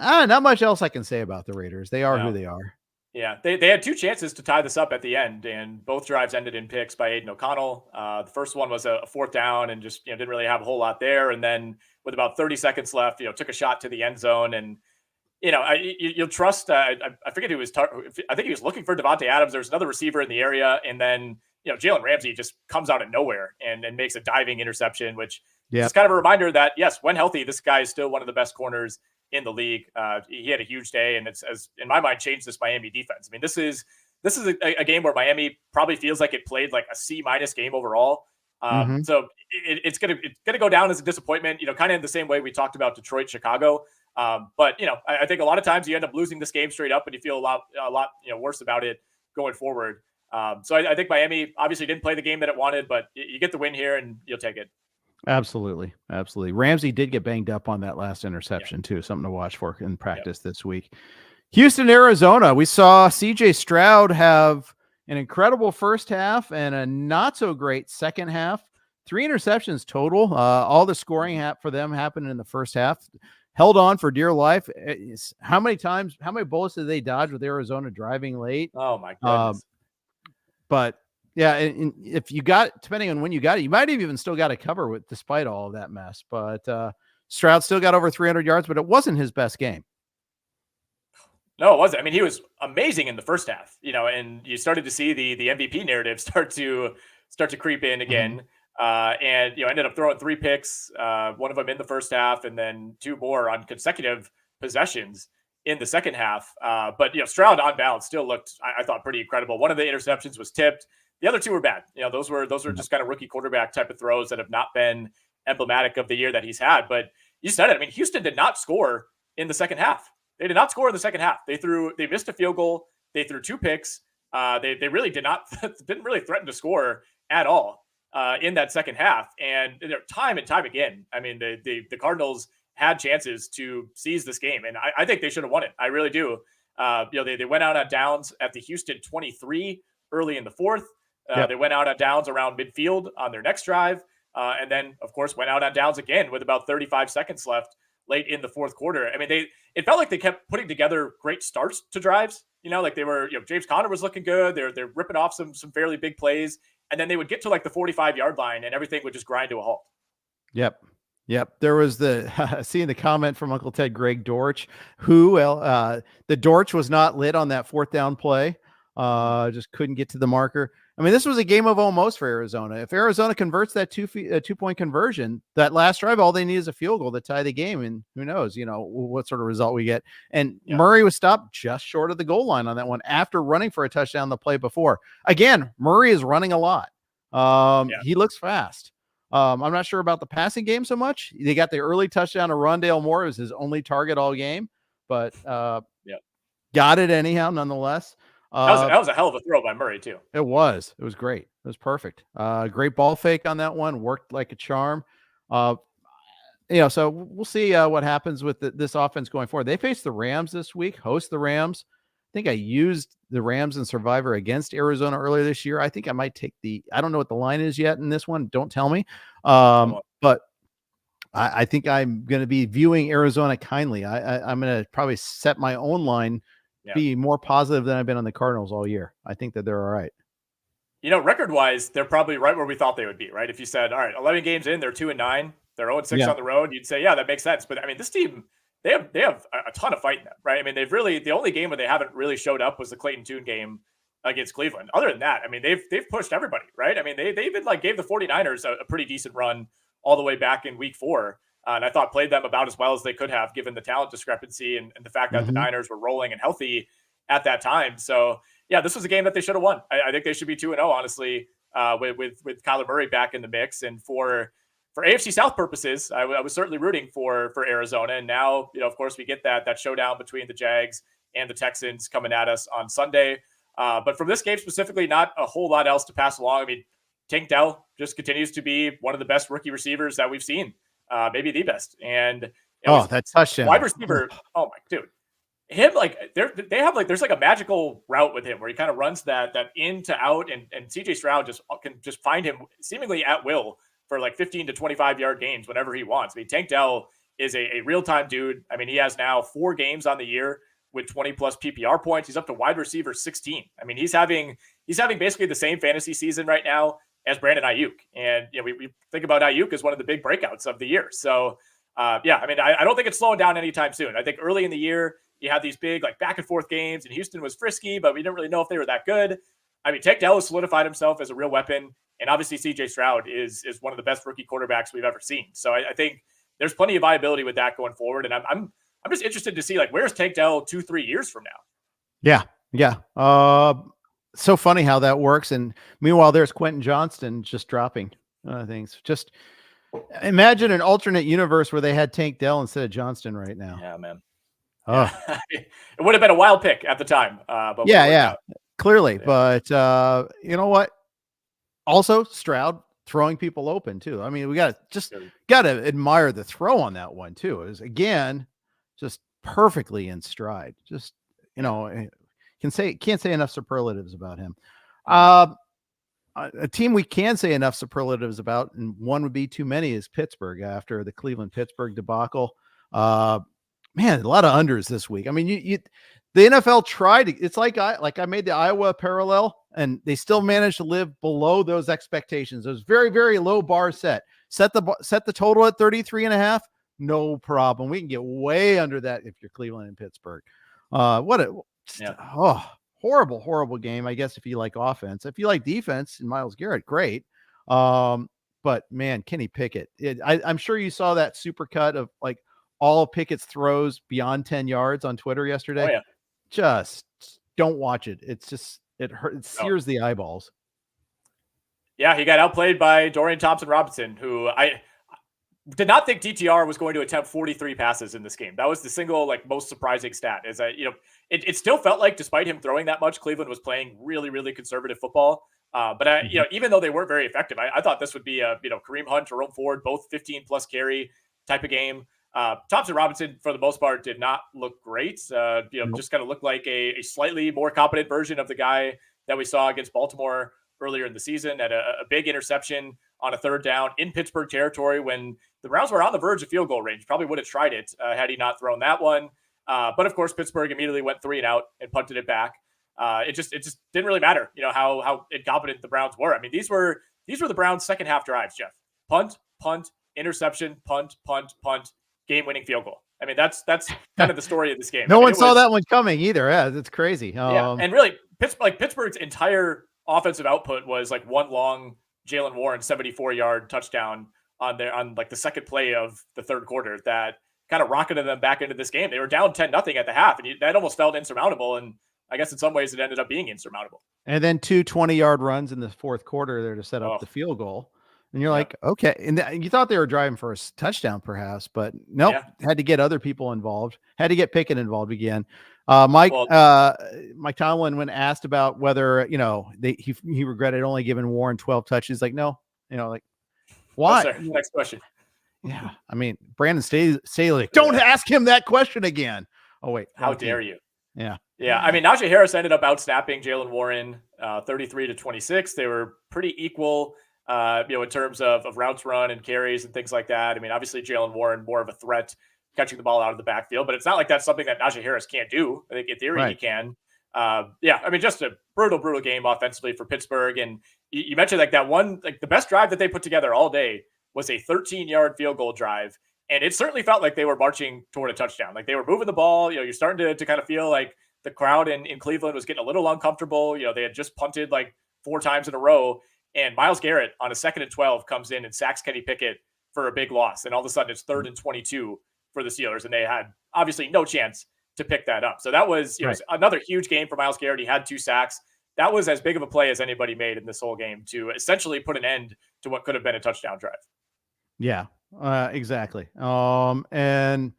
Not much else I can say about the Raiders. They are who they are. Yeah, they had 2 chances to tie this up at the end, and both drives ended in picks by Aiden O'Connell. The first one was a 4th down and just didn't really have a whole lot there. And then with about 30 seconds left, took a shot to the end zone. And you'll trust. I forget who was. I think he was looking for Devontae Adams. There's another receiver in the area, and then Jalen Ramsey just comes out of nowhere and makes a diving interception, which is kind of a reminder that yes, when healthy, this guy is still one of the best corners in the league. He had a huge day, and it's, as in my mind, changed this Miami defense. I mean, this is a game where Miami probably feels like it played like a C- game overall. So it's gonna go down as a disappointment, kind of in the same way we talked about Detroit, Chicago. But I think a lot of times you end up losing this game straight up, and you feel a lot worse about it going forward. So I think Miami obviously didn't play the game that it wanted, but you get the win here, and you'll take it. Absolutely. Ramsey did get banged up on that last interception too. Something to watch for in practice this week. Houston, Arizona. We saw CJ Stroud have an incredible first half and a not so great second half. 3 interceptions total. All the scoring for them happened in the first half. held on for dear life. How many bullets did they dodge with Arizona driving late? Oh my goodness. But yeah, and if you got, depending on when you got it, you might have even still got to cover with, despite all of that mess. But Stroud still got over 300 yards, but it wasn't his best game. No, it wasn't. I mean, he was amazing in the first half, and you started to see the MVP narrative start to creep in again. And ended up throwing 3 picks, one of them in the first half, and then 2 more on consecutive possessions in the second half. But Stroud on balance still looked, I thought, pretty incredible. One of the interceptions was tipped. The other 2 were bad. Those were just kind of rookie quarterback type of throws that have not been emblematic of the year that he's had. But you said it. I mean, Houston did not score in the second half. They did not score in the second half. They missed a field goal. They threw 2 picks. They really didn't really threaten to score at all in that second half. And time and time again, I mean, the Cardinals had chances to seize this game, and I think they should have won it. I really do. They went out on downs at the Houston 23 early in the fourth. They went out on downs around midfield on their next drive, and then, of course, went out on downs again with about 35 seconds left late in the fourth quarter. I mean, it felt like they kept putting together great starts to drives. Like they were, James Conner was looking good. They're ripping off some fairly big plays, and then they would get to like the 45-yard line, and everything would just grind to a halt. Yep. There was seeing the comment from Uncle Ted, Greg Dortch, who the Dortch was not lit on that 4th down play. Just couldn't get to the marker. I mean, this was a game of almost for Arizona. If Arizona converts that 2-point conversion, that last drive, all they need is a field goal to tie the game. And who knows, what sort of result we get. And Murray was stopped just short of the goal line on that one after running for a touchdown the play before. Again, Murray is running a lot. He looks fast. I'm not sure about the passing game so much. They got the early touchdown to Rondale Moore. It was his only target all game, but got it anyhow, nonetheless. That was a hell of a throw by Murray too. It was great. It was perfect. Great ball fake on that one. Worked like a charm. So we'll see what happens with this offense going forward. They face the Rams this week, host the Rams. I think I used the Rams in Survivor against Arizona earlier this year. I think I might take I don't know what the line is yet in this one. Don't tell me. But I think I'm going to be viewing Arizona kindly. I'm going to probably set my own line, be more positive than I've been on the Cardinals all year. I think that they're all right. Record-wise, they're probably right where we thought they would be, right? If you said, all right, 11 games in, they're 2-9, they're 0-6 on the road, you'd say, yeah, that makes sense. But I mean, this team, they have a ton of fight in them, right? I mean, the only game where they haven't really showed up was the Clayton Tune game against Cleveland. Other than that, I mean, they've pushed everybody, right? I mean, they even gave the 49ers a pretty decent run all the way back in week 4. And I thought played them about as well as they could have, given the talent discrepancy and the fact that the Niners were rolling and healthy at that time. So yeah, this was a game that they should have won. I think they should be 2-0, honestly, with Kyler Murray back in the mix. And for AFC South purposes, I was certainly rooting for Arizona. And now, of course, we get that showdown between the Jags and the Texans coming at us on Sunday. But from this game specifically, not a whole lot else to pass along. I mean, Tank Dell just continues to be one of the best rookie receivers that we've seen, maybe the best. And that touchdown, wide receiver. Oh my dude, him there's like a magical route with him where he kind of runs that in to out, and CJ Stroud can just find him seemingly at will for like 15 to 25 yard gains whenever he wants. I mean, Tank Dell is a real-time dude. I mean, he has now 4 games on the year with 20 plus PPR points. He's up to wide receiver 16. I mean, he's having basically the same fantasy season right now as Brandon Ayuk. And we think about Ayuk as one of the big breakouts of the year. So I mean, I don't think it's slowing down anytime soon. I think early in the year, you had these big back and forth games, and Houston was frisky, but we didn't really know if they were that good. I mean, Tank Dell has solidified himself as a real weapon. And obviously CJ Stroud is one of the best rookie quarterbacks we've ever seen. So I think there's plenty of viability with that going forward. And I'm just interested to see where's Tank Dell 2-3 years from now. Yeah. So funny how that works. And meanwhile, there's Quentin Johnston just dropping things. Just imagine an alternate universe where they had Tank Dell instead of Johnston right now. Yeah, man. Oh, it would have been a wild pick at the time. But clearly. Yeah. But you know what? Also, Stroud throwing people open too. I mean, we got to admire the throw on that one too. It was again just perfectly in stride. Just can't say enough superlatives about him. A team we can say enough superlatives about, and one would be too many, is Pittsburgh after the Cleveland-Pittsburgh debacle. Man, a lot of unders this week. I mean, the NFL tried. It's like I made the Iowa parallel, and they still managed to live below those expectations. It was very, very low bar set. Set the total at 33.5. No problem. We can get way under that if you're Cleveland and Pittsburgh. Horrible game. I guess if you like offense, if you like defense and Myles Garrett, great. But man, Kenny Pickett, I'm sure you saw that super cut of like all Pickett's throws beyond 10 yards on Twitter yesterday. Oh, yeah. Just don't watch it. It's just, it sears the eyeballs. Yeah, he got outplayed by Dorian Thompson-Robinson, who I did not think DTR was going to attempt 43 passes in this game. That was the single most surprising stat. Is that it still felt like despite him throwing that much, Cleveland was playing really, really conservative football. But even though they weren't very effective, I thought this would be a Kareem Hunt, Jerome Ford, both 15 plus carry type of game. Thompson-Robinson for the most part did not look great. Just kind of looked like a slightly more competent version of the guy that we saw against Baltimore earlier in the season. At a big interception on a third down in Pittsburgh territory when the Browns were on the verge of field goal range. Probably would have tried it had he not thrown that one. But of course, Pittsburgh immediately went 3 and out and punted it back. It just didn't really matter, how incompetent the Browns were. I mean, these were the Browns' second half drives, Jeff. Punt, interception, punt, game-winning field goal. I mean, that's kind of the story of this game. No one saw that one coming either. Yeah, that's crazy. Yeah, and really, Pittsburgh's entire offensive output was like one long Jaylen Warren 74-yard touchdown on the second play of the third quarter that kind of rocketed them back into this game. They were down 10-0 at the half, and that almost felt insurmountable. And I guess in some ways it ended up being insurmountable. And then 2 20-yard runs in the fourth quarter there to set up the field goal. And you're like, okay. And you thought they were driving for a touchdown perhaps, but nope. Had to get other people involved. Had to get Pickett involved again. Mike Tomlin, when asked about whether, he regretted only giving Warren 12 touches, like, no, why? Oh, next question. Yeah. I mean, Brandon Staley, don't ask him that question again. Oh, wait. How dare you? Yeah. Yeah. I mean, Najee Harris ended up outsnapping Jaylen Warren 33-26. They were pretty equal, in terms of routes run and carries and things like that. I mean, obviously Jaylen Warren more of a threat catching the ball out of the backfield, but it's not like that's something that Najee Harris can't do. I think in theory he can. I mean, just a brutal game offensively for Pittsburgh. And you mentioned that one, the best drive that they put together all day was a 13-yard field goal drive. And it certainly felt like they were marching toward a touchdown. Like they were moving the ball. You're starting to kind of feel like the crowd in Cleveland was getting a little uncomfortable. They had just punted 4 times in a row. And Myles Garrett on a 2nd and 12 comes in and sacks Kenny Pickett for a big loss. And all of a sudden it's 3rd and 22 for the Steelers. And they had obviously no chance to pick that up. So that was, another huge game for Myles Garrett. He had 2 sacks. That was as big of a play as anybody made in this whole game to essentially put an end to what could have been a touchdown drive. Yeah, exactly. And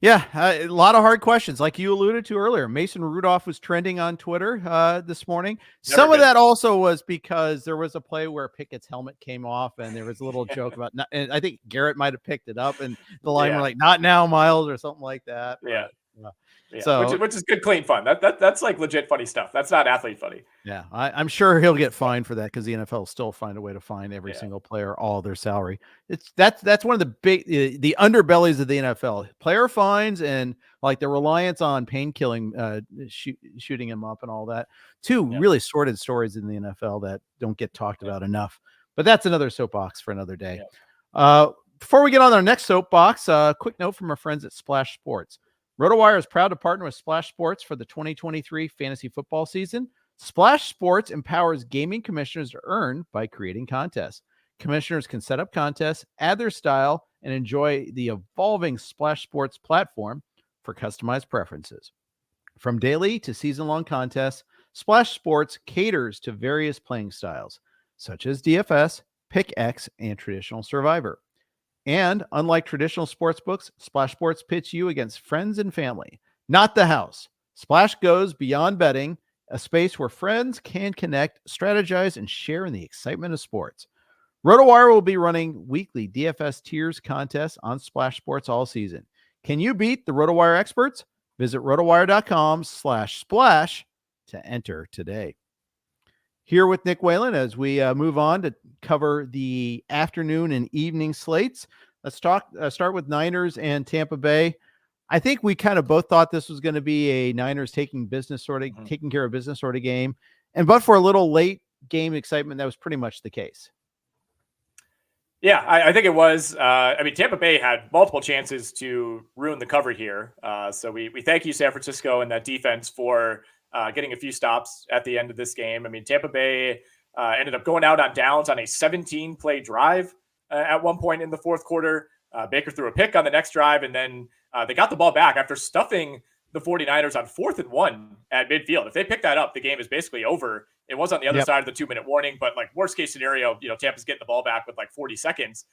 a lot of hard questions, like you alluded to earlier. Mason Rudolph was trending on Twitter this morning. Some of that also was because there was a play where Pickett's helmet came off, and there was a little joke about. And I think Garrett might have picked it up, and the line were like, "Not now, Myles," or something like that. Yeah. So which is good, clean fun. That's like legit funny stuff. That's not athlete funny. Yeah, I'm sure he'll get fined for that because the NFL will still find a way to fine every single player all their salary. That's one of the big the underbellies of the NFL. Player fines and the reliance on pain killing, shooting him up and all that. 2 really sordid stories in the NFL that don't get talked about enough. But that's another soapbox for another day. Before we get on our next soapbox, quick note from our friends at Splash Sports. RotoWire is proud to partner with Splash Sports for the 2023 fantasy football season. Splash Sports empowers gaming commissioners to earn by creating contests. Commissioners can set up contests, add their style, and enjoy the evolving Splash Sports platform for customized preferences. From daily to season-long contests, Splash Sports caters to various playing styles, such as DFS, Pick X, and traditional Survivor. And unlike traditional sports books, Splash Sports pits you against friends and family, not the house. Splash goes beyond betting, a space where friends can connect, strategize, and share in the excitement of sports. RotoWire will be running weekly DFS tiers contests on Splash Sports all season. Can you beat the RotoWire experts? Visit rotowire.com/splash to enter today. Here with Nick Whalen as we move on to cover the afternoon and evening slates. Let's start with Niners and Tampa Bay. I think we kind of both thought this was going to be a Niners taking care of business sort of game. And but for a little late game excitement, that was pretty much the case. Yeah, I think it was. I mean, Tampa Bay had multiple chances to ruin the cover here. So we thank you, San Francisco, and that defense for getting a few stops at the end of this game. I mean, Tampa Bay ended up going out on downs on a 17-play drive at one point in the fourth quarter. Baker threw a pick on the next drive, and then they got the ball back after stuffing the 49ers on 4th and 1 at midfield. If they pick that up, the game is basically over. It was on the other side of the 2-minute warning, but like worst case scenario, Tampa's getting the ball back with like 40 seconds.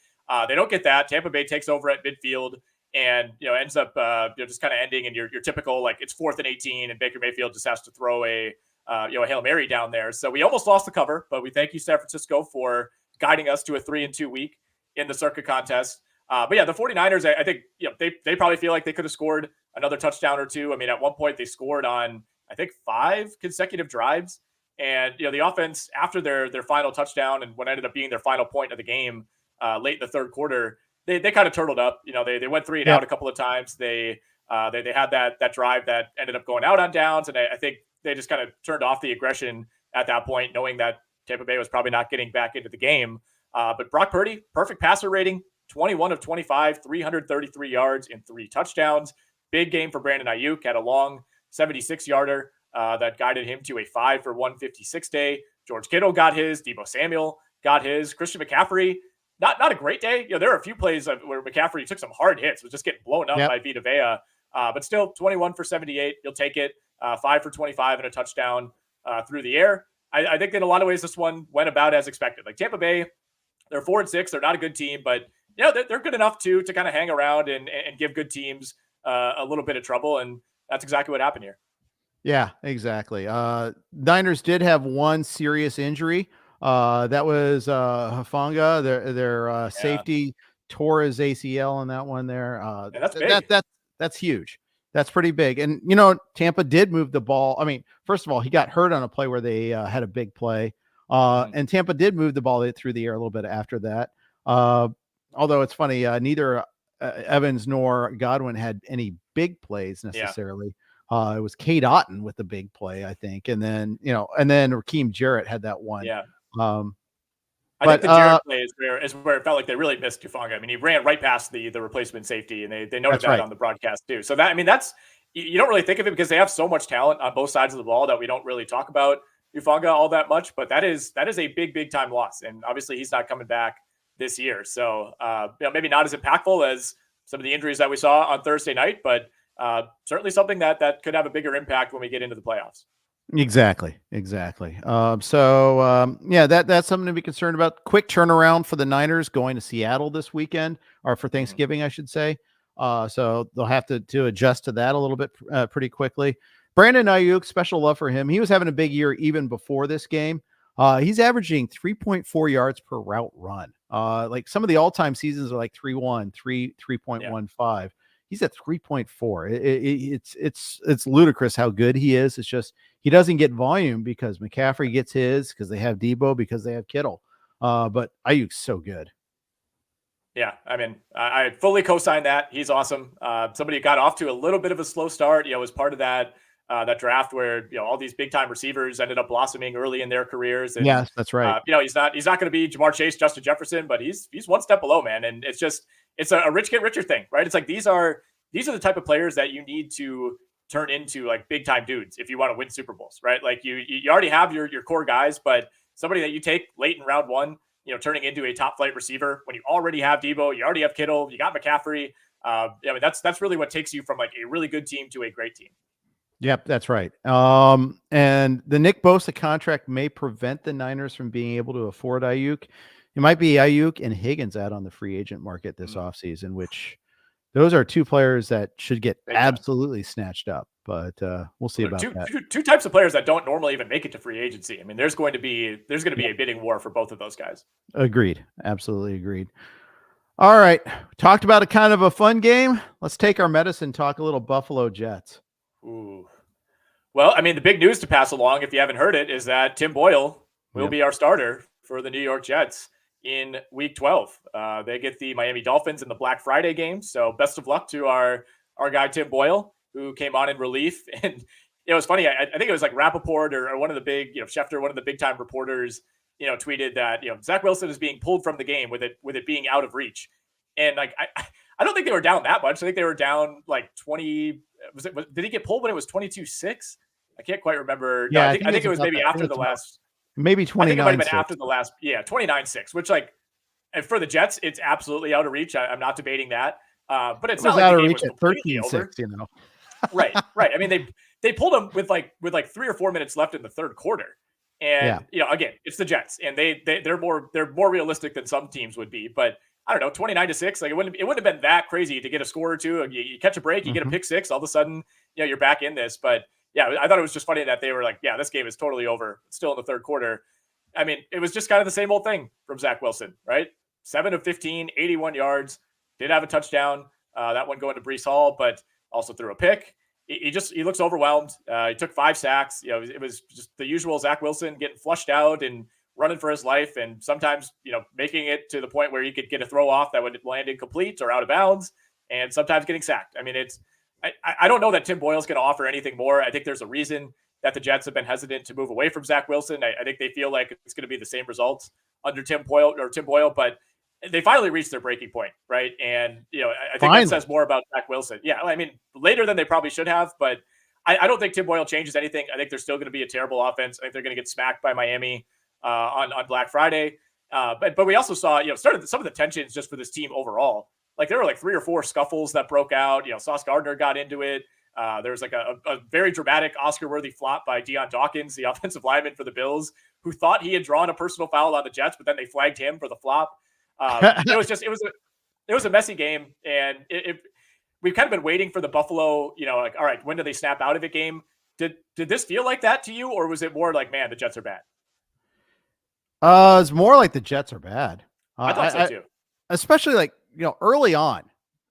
They don't get that. Tampa Bay takes over at midfield and, ends up just kind of ending in your typical, like it's 4th and 18 and Baker Mayfield just has to throw a Hail Mary down there. So we almost lost the cover, but we thank you, San Francisco, for guiding us to a 3-2 week in the Circa contest. But yeah, the 49ers, I think, they probably feel like they could have scored another touchdown or two. I mean, at one point they scored on, I think, 5 consecutive drives. And, the offense after their final touchdown and what ended up being their final point of the game late in the third quarter, they kind of turtled up. They went 3 and out a couple of times. They had that drive that ended up going out on downs. And I think they just kind of turned off the aggression at that point, knowing that Tampa Bay was probably not getting back into the game. But Brock Purdy, perfect passer rating, 21 of 25, 333 yards and 3 touchdowns. Big game for Brandon Ayuk, had a long 76-yarder that guided him to a 5 for 156 day. George Kittle got his. Deebo Samuel got his. Christian McCaffrey, not a great day. There are a few plays where McCaffrey took some hard hits, was just getting blown up by Vita Vea. But still, 21 for 78. You'll take it. 5 for 25 and a touchdown through the air. I think in a lot of ways this one went about as expected. Like Tampa Bay, they're 4-6. They're not a good team, but they're good enough to kind of hang around and give good teams a little bit of trouble. And that's exactly what happened here. Yeah, exactly. Niners did have one serious injury. That was Hufanga, their safety, tore his ACL on that one there. That's big. That's huge. That's pretty big. And, Tampa did move the ball. I mean, first of all, he got hurt on a play where they had a big play. And Tampa did move the ball through the air a little bit after that. Although it's funny, neither Evans nor Godwin had any big plays necessarily. It was Cade Otton with the big play, I think. And then, Raheem Jarrett had that one. Yeah. I think the Jarrett play is where it felt like they really missed Hufanga. I mean, he ran right past the replacement safety, and they noted that on the broadcast too. So that's you don't really think of it because they have so much talent on both sides of the ball that we don't really talk about Hufanga all that much. But that is a big time loss, and obviously he's not coming back this year. So maybe not as impactful as some of the injuries that we saw on Thursday night, but certainly something that could have a bigger impact when we get into the playoffs. Exactly. That's something to be concerned about. Quick turnaround for the Niners going to Seattle this weekend, or for Thanksgiving, I should say. So they'll have to adjust to that a little bit pretty quickly. Brandon Ayuk, special love for him. He was having a big year even before this game. He's averaging 3.4 yards per route run. Like some of the all-time seasons are like 3.1, 3.15. He's at 3.4. It's ludicrous how good he is. It's just he doesn't get volume because McCaffrey gets his, because they have Deebo, because they have Kittle. But Ayuk's so good. Yeah, I mean, I fully co-sign that. He's awesome. Somebody got off to a little bit of a slow start. Was part of that draft where all these big time receivers ended up blossoming early in their careers. And, yes, that's right. He's not going to be Jamar Chase, Justin Jefferson, but he's one step below, man. And it's a rich get richer thing, right? It's like these are the type of players that you need to turn into like big time dudes if you want to win Super Bowls, right? Like you already have your core guys, but somebody that you take late in round one, turning into a top flight receiver when you already have Deebo, you already have Kittle, you got McCaffrey. That's really what takes you from like a really good team to a great team. Yep, that's right. And the Nick Bosa contract may prevent the Niners from being able to afford Ayuk. It might be Ayuk and Higgins out on the free agent market this offseason, which those are two players that should get absolutely snatched up. But we'll see about that. Two types of players that don't normally even make it to free agency. I mean, there's going to be a bidding war for both of those guys. Agreed. Absolutely agreed. All right. Talked about a kind of a fun game. Let's take our medicine, talk a little Buffalo Jets. Ooh. Well, I mean, the big news to pass along, if you haven't heard it, is that Tim Boyle will be our starter for the New York Jets in week 12. They get the Miami Dolphins in the Black Friday game. So best of luck to our guy, Tim Boyle, who came on in relief. And it was funny. I think it was like Rappaport or one of the big, Schefter, one of the big time reporters, tweeted that, Zach Wilson is being pulled from the game with it being out of reach. And like, I don't think they were down that much. I think they were down like 20. Did he get pulled when it was 22-6? I can't quite remember. Yeah, no, I think it was maybe after the last. Maybe 29. I think it might have been after the last. Yeah, 29-6. Which like, and for the Jets, it's absolutely out of reach. I'm not debating that. But it's not like out the of game reach was at 13-6. Right. I mean, they pulled him with like 3 or 4 minutes left in the third quarter. And again, it's the Jets, and they're more realistic than some teams would be. But I don't know, 29-6. Like it wouldn't have been that crazy to get a score or two. You catch a break, you get a pick six, all of a sudden, you're back in this. But yeah, I thought it was just funny that they were like, yeah, this game is totally over. It's still in the third quarter. I mean, it was just kind of the same old thing from Zach Wilson, right? 7 of 15, 81 yards, did have a touchdown. That one going to Breece Hall, but also threw a pick. He looks overwhelmed. He took 5 sacks. It was just the usual Zach Wilson getting flushed out and running for his life, and sometimes making it to the point where he could get a throw off that would land incomplete or out of bounds, and sometimes getting sacked. I mean, I don't know that Tim Boyle's going to offer anything more. I think there's a reason that the Jets have been hesitant to move away from Zach Wilson. I think they feel like it's going to be the same results under Tim Boyle, but they finally reached their breaking point, right? And I think that says more about Zach Wilson. Yeah, I mean, later than they probably should have, but I don't think Tim Boyle changes anything. I think they're still going to be a terrible offense. I think they're going to get smacked by Miami on Black Friday. But we also saw started some of the tensions just for this team overall. Like there were like 3 or 4 scuffles that broke out. Sauce Gardner got into it. There was like a very dramatic Oscar-worthy flop by Deion Dawkins, the offensive lineman for the Bills, who thought he had drawn a personal foul on the Jets, but then they flagged him for the flop. It was a messy game, and we've kind of been waiting for the Buffalo, like, all right, when do they snap out of it game? Did this feel like that to you, or was it more like, man, the Jets are bad? It's more like the Jets are bad. I thought so too. Especially like, early on,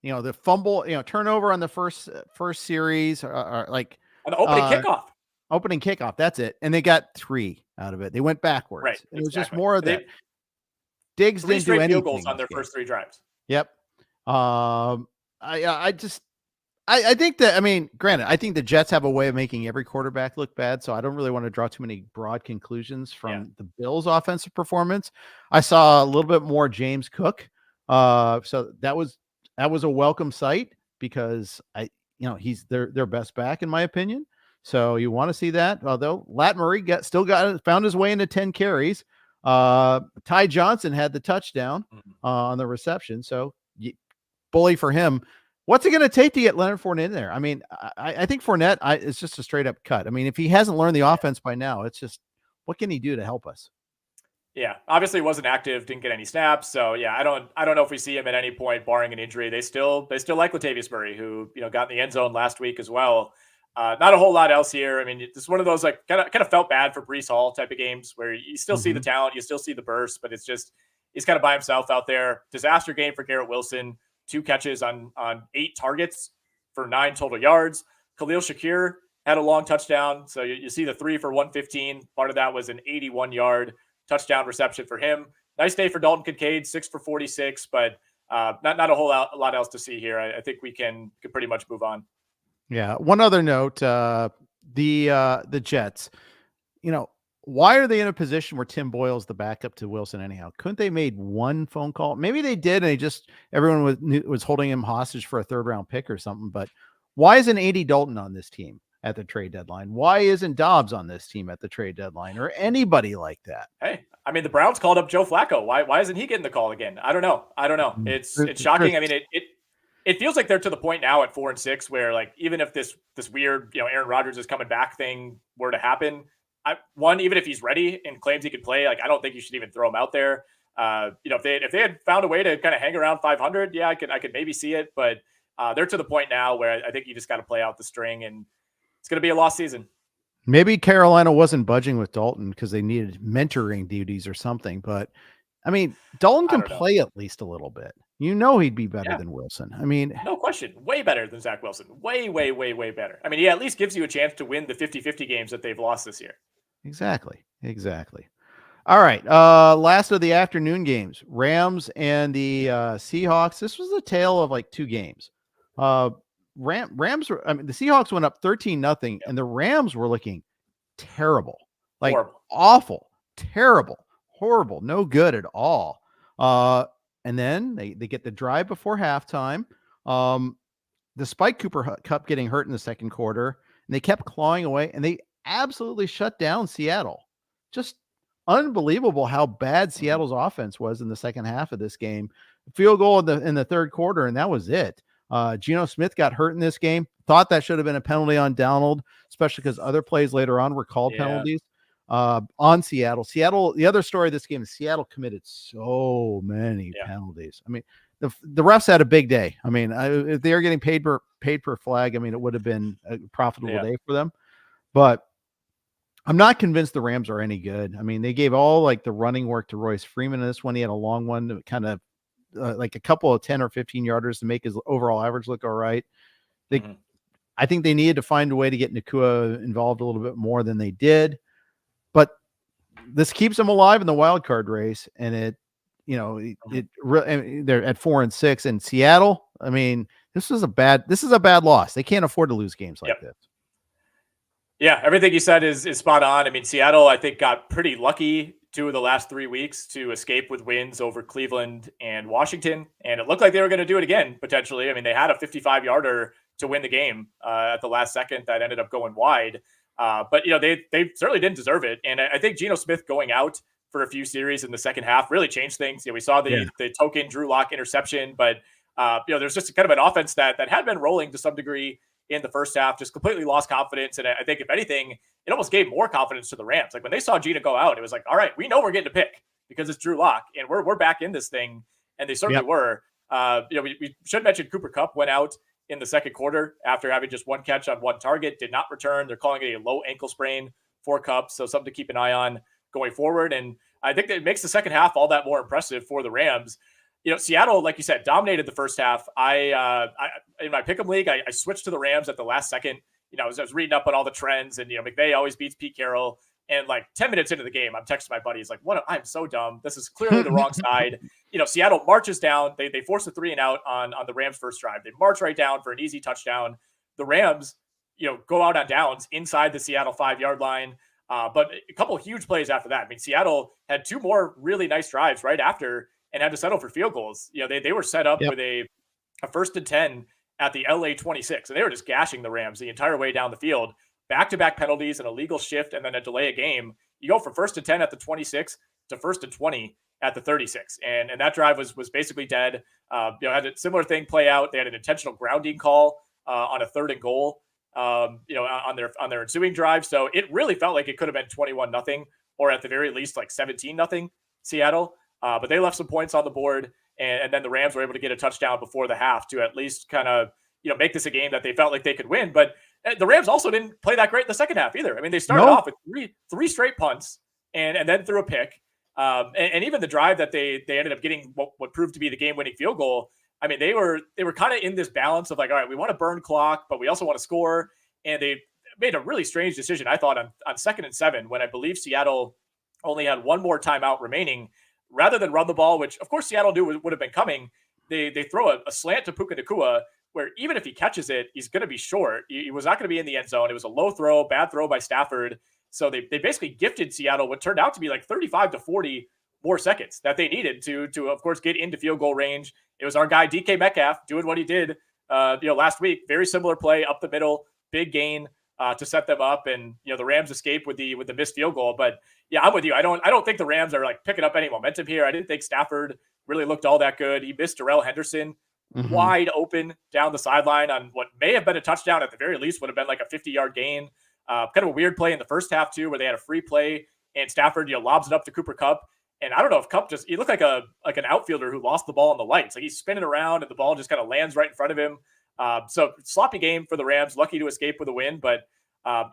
the fumble, turnover on the first series, or like on the opening kickoff. That's it. And they got 3 out of it. They went backwards. Right. It was just more of that. Diggs didn't do anything. Field goals on their first 3 drives. Yep. I think that, I mean, granted, I think the Jets have a way of making every quarterback look bad, so I don't really want to draw too many broad conclusions from the Bills' offensive performance. I saw a little bit more James Cook. So that was a welcome sight, because he's their best back in my opinion. So you want to see that. Although Lat Murray found his way into 10 carries. Ty Johnson had the touchdown on the reception. So bully for him. What's it going to take to get Leonard Fournette in there? I mean, I think Fournette is just a straight up cut. I mean, if he hasn't learned the offense by now, it's just, what can he do to help us? Yeah, obviously wasn't active, didn't get any snaps. So yeah, I don't know if we see him at any point, barring an injury. They still like Latavius Murray, who got in the end zone last week as well. Not a whole lot else here. I mean, it's one of those like kind of felt bad for Breece Hall type of games where you still see the talent, you still see the burst, but it's just he's kind of by himself out there. Disaster game for Garrett Wilson. 2 catches on 8 targets for 9 total yards. Khalil Shakir had a long touchdown. So you see the 3 for 115. Part of that was an 81-yard touchdown reception for him. Nice day for Dalton Kincaid, 6 for 46, but not a whole lot else to see here. I think we can pretty much move on. Yeah. One other note, the Jets, why are they in a position where Tim Boyle's the backup to Wilson anyhow? Couldn't they made one phone call? Maybe they did, and everyone was holding him hostage for a 3rd-round pick or something. But why isn't Andy Dalton on this team at the trade deadline? Why isn't Dobbs on this team at the trade deadline, or anybody like that? Hey, I mean, the Browns called up Joe Flacco. Why isn't he getting the call again? I don't know. It's shocking. I mean, it feels like they're to the point now at 4-6 where, like, even if this weird Aaron Rodgers is coming back thing were to happen, even if he's ready and claims he could play, like, I don't think you should even throw him out there. If they had found a way to kind of hang around 500, yeah, I could maybe see it, but they're to the point now where I think you just got to play out the string, and it's going to be a lost season. Maybe Carolina wasn't budging with Dalton because they needed mentoring duties or something, but I mean, Dalton can play at least a little bit. He'd be better than Wilson. I mean, no question. Way better than Zach Wilson. Way, way, way, way better. I mean, he at least gives you a chance to win the 50-50 games that they've lost this year. Exactly. All right. Last of the afternoon games, Rams and the Seahawks. This was a tale of like two games. Rams were, I mean, the Seahawks went up 13-0, and the Rams were looking terrible, like horrible. Awful, terrible, horrible, no good at all. And then they get the drive before halftime. Despite Cooper Kupp getting hurt in the second quarter, and they kept clawing away, and they absolutely shut down Seattle. Just unbelievable how bad Seattle's offense was in the second half of this game. Field goal in the third quarter, and that was it. Geno Smith got hurt in this game. Thought that should have been a penalty on Donald, especially because other plays later on were called penalties on Seattle. The other story of this game is Seattle committed so many penalties. I mean, the refs had a big day. I mean, if they are getting paid per flag, I mean, it would have been a profitable day for them. But I'm not convinced the Rams are any good. I mean, they gave all like the running work to Royce Freeman in this one. He had a long one to kind of like a couple of 10 or 15 yarders to make his overall average look all right. I think they needed to find a way to get Nacua involved a little bit more than they did. But this keeps them alive in the wild card race, and they're at 4-6 in Seattle. I mean, this is a bad loss. They can't afford to lose games like this. Yeah, everything you said is spot on. I mean, Seattle, I think, got pretty lucky 2 of the last 3 weeks to escape with wins over Cleveland and Washington, and it looked like they were going to do it again potentially. I mean, they had a 55-yarder to win the game at the last second that ended up going wide. But they certainly didn't deserve it, and I think Geno Smith going out for a few series in the second half really changed things. We saw the token Drew Lock interception, but there's just kind of an offense that had been rolling to some degree in the first half, just completely lost confidence. And I think if anything, it almost gave more confidence to the Rams. Like when they saw Geno go out, it was like, all right, we know we're getting a pick because it's Drew Lock and we're back in this thing. And they certainly were. We should mention Cooper Kupp went out in the second quarter after having just one catch on one target, did not return. They're calling it a low ankle sprain for Kupp. So something to keep an eye on going forward. And I think that it makes the second half all that more impressive for the Rams. Seattle, like you said, dominated the first half. I in my pick'em league, I switched to the Rams at the last second. I was reading up on all the trends, and McVay always beats Pete Carroll. And like 10 minutes into the game, I'm texting my buddies like, I'm so dumb. This is clearly the wrong side. Seattle marches down. They force a 3-and-out on the Rams' first drive. They march right down for an easy touchdown. The Rams, go out on downs inside the Seattle 5-yard line. But a couple of huge plays after that. I mean, Seattle had 2 more really nice drives right after and had to settle for field goals. They were set up with a 1st and 10 at the LA 26, and they were just gashing the Rams the entire way down the field. Back-to-back penalties, an illegal shift, and then a delay of game. You go from 1st and 10 at the 26 to 1st and 20 at the 36, and that drive was basically dead. Had a similar thing play out. They had an intentional grounding call on a 3rd and goal. On their ensuing drive. So it really felt like it could have been 21-0 or at the very least like 17-0 Seattle. But they left some points on the board, and then the Rams were able to get a touchdown before the half to at least kind of, make this a game that they felt like they could win. But the Rams also didn't play that great in the second half either. I mean, they started off with three straight punts and then threw a pick. And even the drive that they ended up getting what proved to be the game-winning field goal. I mean, they were kind of in this balance of like, all right, we want to burn clock, but we also want to score. And they made a really strange decision, I thought, on 2nd and 7, when I believe Seattle only had one more timeout remaining. Rather than run the ball, which of course Seattle knew would have been coming, they throw a slant to Puka Nacua, where even if he catches it, he's going to be short. He was not going to be in the end zone. It was a low throw, bad throw by Stafford. So they basically gifted Seattle what turned out to be like 35 to 40 more seconds that they needed to of course, get into field goal range. It was our guy, DK Metcalf, doing what he did last week. Very similar play up the middle, big gain to set them up. And, the Rams escape with the missed field goal. But yeah, I'm with you. I don't think the Rams are like picking up any momentum here. I didn't think Stafford really looked all that good. He missed Darrell Henderson wide open down the sideline on what may have been a touchdown. At the very least would have been like a 50-yard gain. Kind of a weird play in the first half too, where they had a free play and Stafford, lobs it up to Cooper Kupp. And I don't know if Kupp he looked like an outfielder who lost the ball in the lights. Like he's spinning around and the ball just kind of lands right in front of him. So sloppy game for the Rams, lucky to escape with a win. But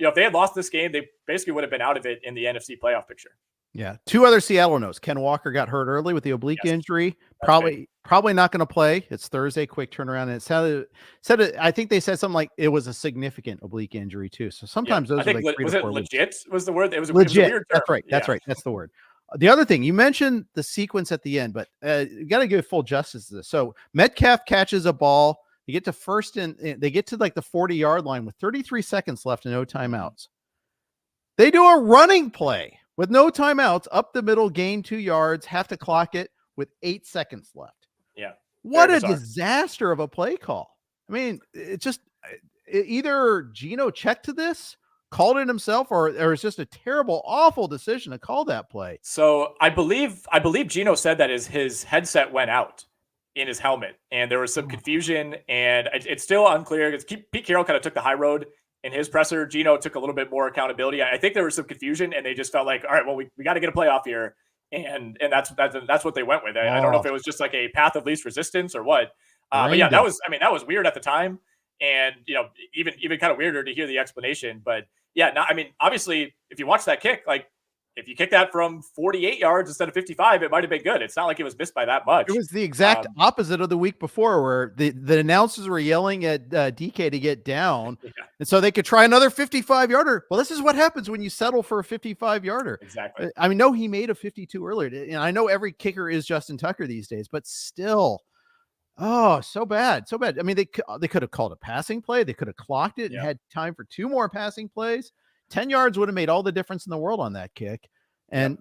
if they had lost this game, they basically would have been out of it in the NFC playoff picture. Yeah. 2 other Seattle notes. Ken Walker got hurt early with the oblique injury. Probably not going to play. It's Thursday, quick turnaround. And it said I think they said something like it was a significant oblique injury too. So sometimes those are like 3 was to it 4 legit? Was the word? It was legit. It was a weird term. That's right. That's right. That's the word. The other thing, you mentioned the sequence at the end, but you got to give full justice to this. So Metcalf catches a ball. You get to first and they get to like the 40-yard line with 33 seconds left and no timeouts. They do a running play with no timeouts up the middle, gain 2 yards, have to clock it with 8 seconds left. Yeah. What a disaster of a play call. I mean, it just either Gino checked to this, called it himself, or it's just a terrible, awful decision to call that play. So I believe Gino said that his headset went out in his helmet, and there was some confusion, and it's still unclear because Pete Carroll kind of took the high road in his presser. Gino took a little bit more accountability. I think there was some confusion, and they just felt like, all right, well, we got to get a playoff here, and that's what they went with. I don't know if it was just like a path of least resistance or what. But yeah, that was weird at the time, and even kind of weirder to hear the explanation. But yeah, obviously, if you watch that kick, like if you kick that from 48 yards instead of 55, it might have been good. It's not like it was missed by that much. It was the exact opposite of the week before, where the announcers were yelling at DK to get down, and so they could try another 55-yarder. Well, this is what happens when you settle for a 55-yarder. Exactly. I mean, no, he made a 52 earlier, and I know every kicker is Justin Tucker these days, but still. Oh, so bad. So bad. I mean, they could have called a passing play. They could have clocked it and had time for 2 more passing plays. 10 yards would have made all the difference in the world on that kick. And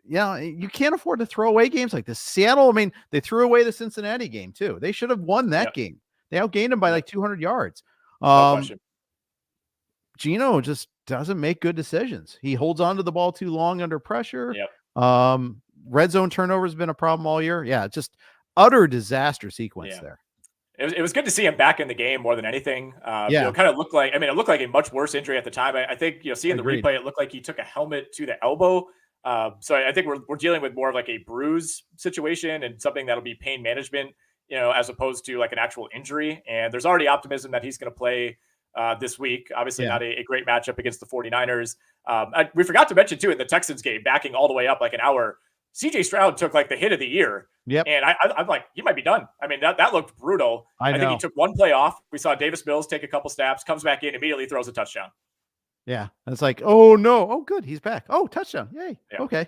you can't afford to throw away games like this. Seattle, I mean, they threw away the Cincinnati game too. They should have won that game. They outgained them by like 200 yards. No question. Gino just doesn't make good decisions. He holds on to the ball too long under pressure. Red zone turnover has been a problem all year. Yeah, just utter disaster sequence there. It was good to see him back in the game more than anything. It kind of looked like, it looked like a much worse injury at the time. I think, seeing the replay, it looked like he took a helmet to the elbow. So I think we're dealing with more of like a bruise situation and something that'll be pain management, as opposed to like an actual injury. And there's already optimism that he's going to play this week. Obviously not a great matchup against the 49ers. We forgot to mention too, in the Texans game, backing all the way up like an hour, CJ Stroud took like the hit of the year. And I'm like, he might be done. I mean, that looked brutal. I think he took one play off. We saw Davis Mills take a couple snaps, comes back in, immediately throws a touchdown. Yeah. It's like, oh no. Oh, good. He's back. Oh, touchdown. Yay. Yeah. Okay.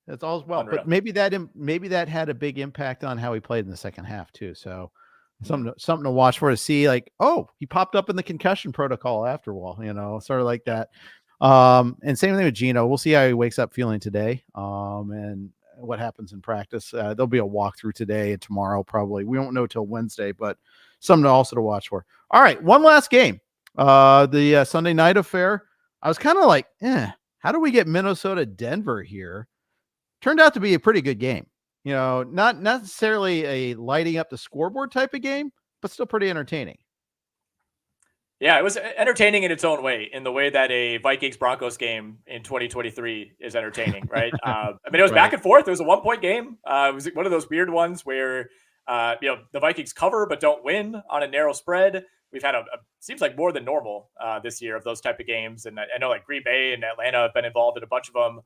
That's all well. Unreal. But maybe that had a big impact on how he played in the second half too. So something to watch for, to see like, oh, he popped up in the concussion protocol after all, sort of like that. And same thing with Gino. We'll see how he wakes up feeling today. And what happens in practice. There'll be a walkthrough today and tomorrow, probably. We won't know till Wednesday, but something also to watch for. All right, one last game. The Sunday night affair. I was kind of like, how do we get Minnesota Denver here? Turned out to be a pretty good game. Not necessarily a lighting up the scoreboard type of game, but still pretty entertaining. Yeah, it was entertaining in its own way, in the way that a Vikings-Broncos game in 2023 is entertaining, right? It was back and forth. It was a 1-point game. It was one of those weird ones where, the Vikings cover but don't win on a narrow spread. We've had seems like more than normal this year of those type of games. And I know like Green Bay and Atlanta have been involved in a bunch of them.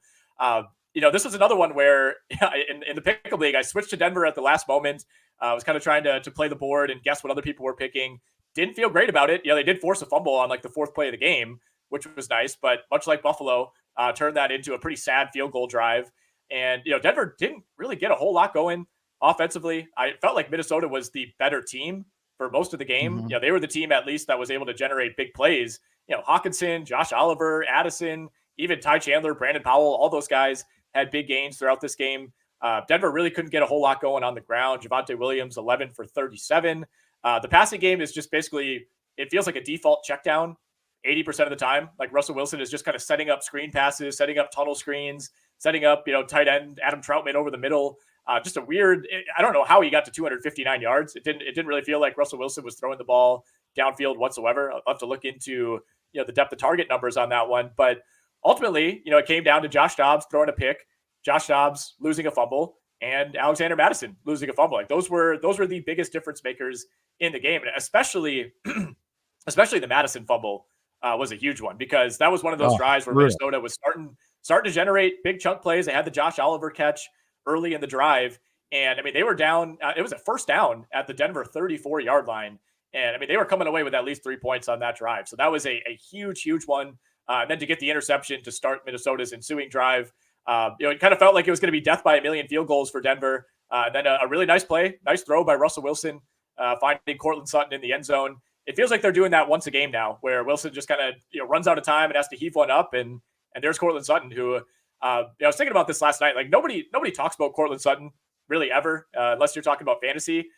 This was another one where in the pick'em league, I switched to Denver at the last moment. I was kind of trying to play the board and guess what other people were picking. Didn't feel great about it. They did force a fumble on like the 4th play of the game, which was nice. But much like Buffalo, turned that into a pretty sad field goal drive. And, Denver didn't really get a whole lot going offensively. I felt like Minnesota was the better team for most of the game. Mm-hmm. They were the team at least that was able to generate big plays. Hawkinson, Josh Oliver, Addison, even Ty Chandler, Brandon Powell, all those guys had big gains throughout this game. Denver really couldn't get a whole lot going on the ground. Javonte Williams, 11 for 37. The passing game is just basically, it feels like a default check down 80% of the time. Like Russell Wilson is just kind of setting up screen passes, setting up tunnel screens, setting up, tight end Adam Troutman over the middle. Just a weird, I don't know how he got to 259 yards. It didn't really feel like Russell Wilson was throwing the ball downfield whatsoever. I'll have to look into, the depth of target numbers on that one. But ultimately, it came down to Josh Dobbs throwing a pick, Josh Dobbs losing a fumble, and Alexander Mattison losing a fumble. Like those were the biggest difference makers in the game. And especially the Mattison fumble was a huge one, because that was one of those drives where Minnesota was starting to generate big chunk plays. They had the Josh Oliver catch early in the drive. And they were down. It was a first down at the Denver 34-yard line. And they were coming away with at least 3 points on that drive. So that was a huge, huge one. And then to get the interception to start Minnesota's ensuing drive, it kind of felt like it was going to be death by a million field goals for Denver. Then a really nice play, nice throw by Russell Wilson, finding Courtland Sutton in the end zone. It feels like they're doing that once a game now, where Wilson just kind of runs out of time and has to heave one up, and there's Courtland Sutton, who I was thinking about this last night. Like nobody talks about Courtland Sutton really ever, unless you're talking about fantasy.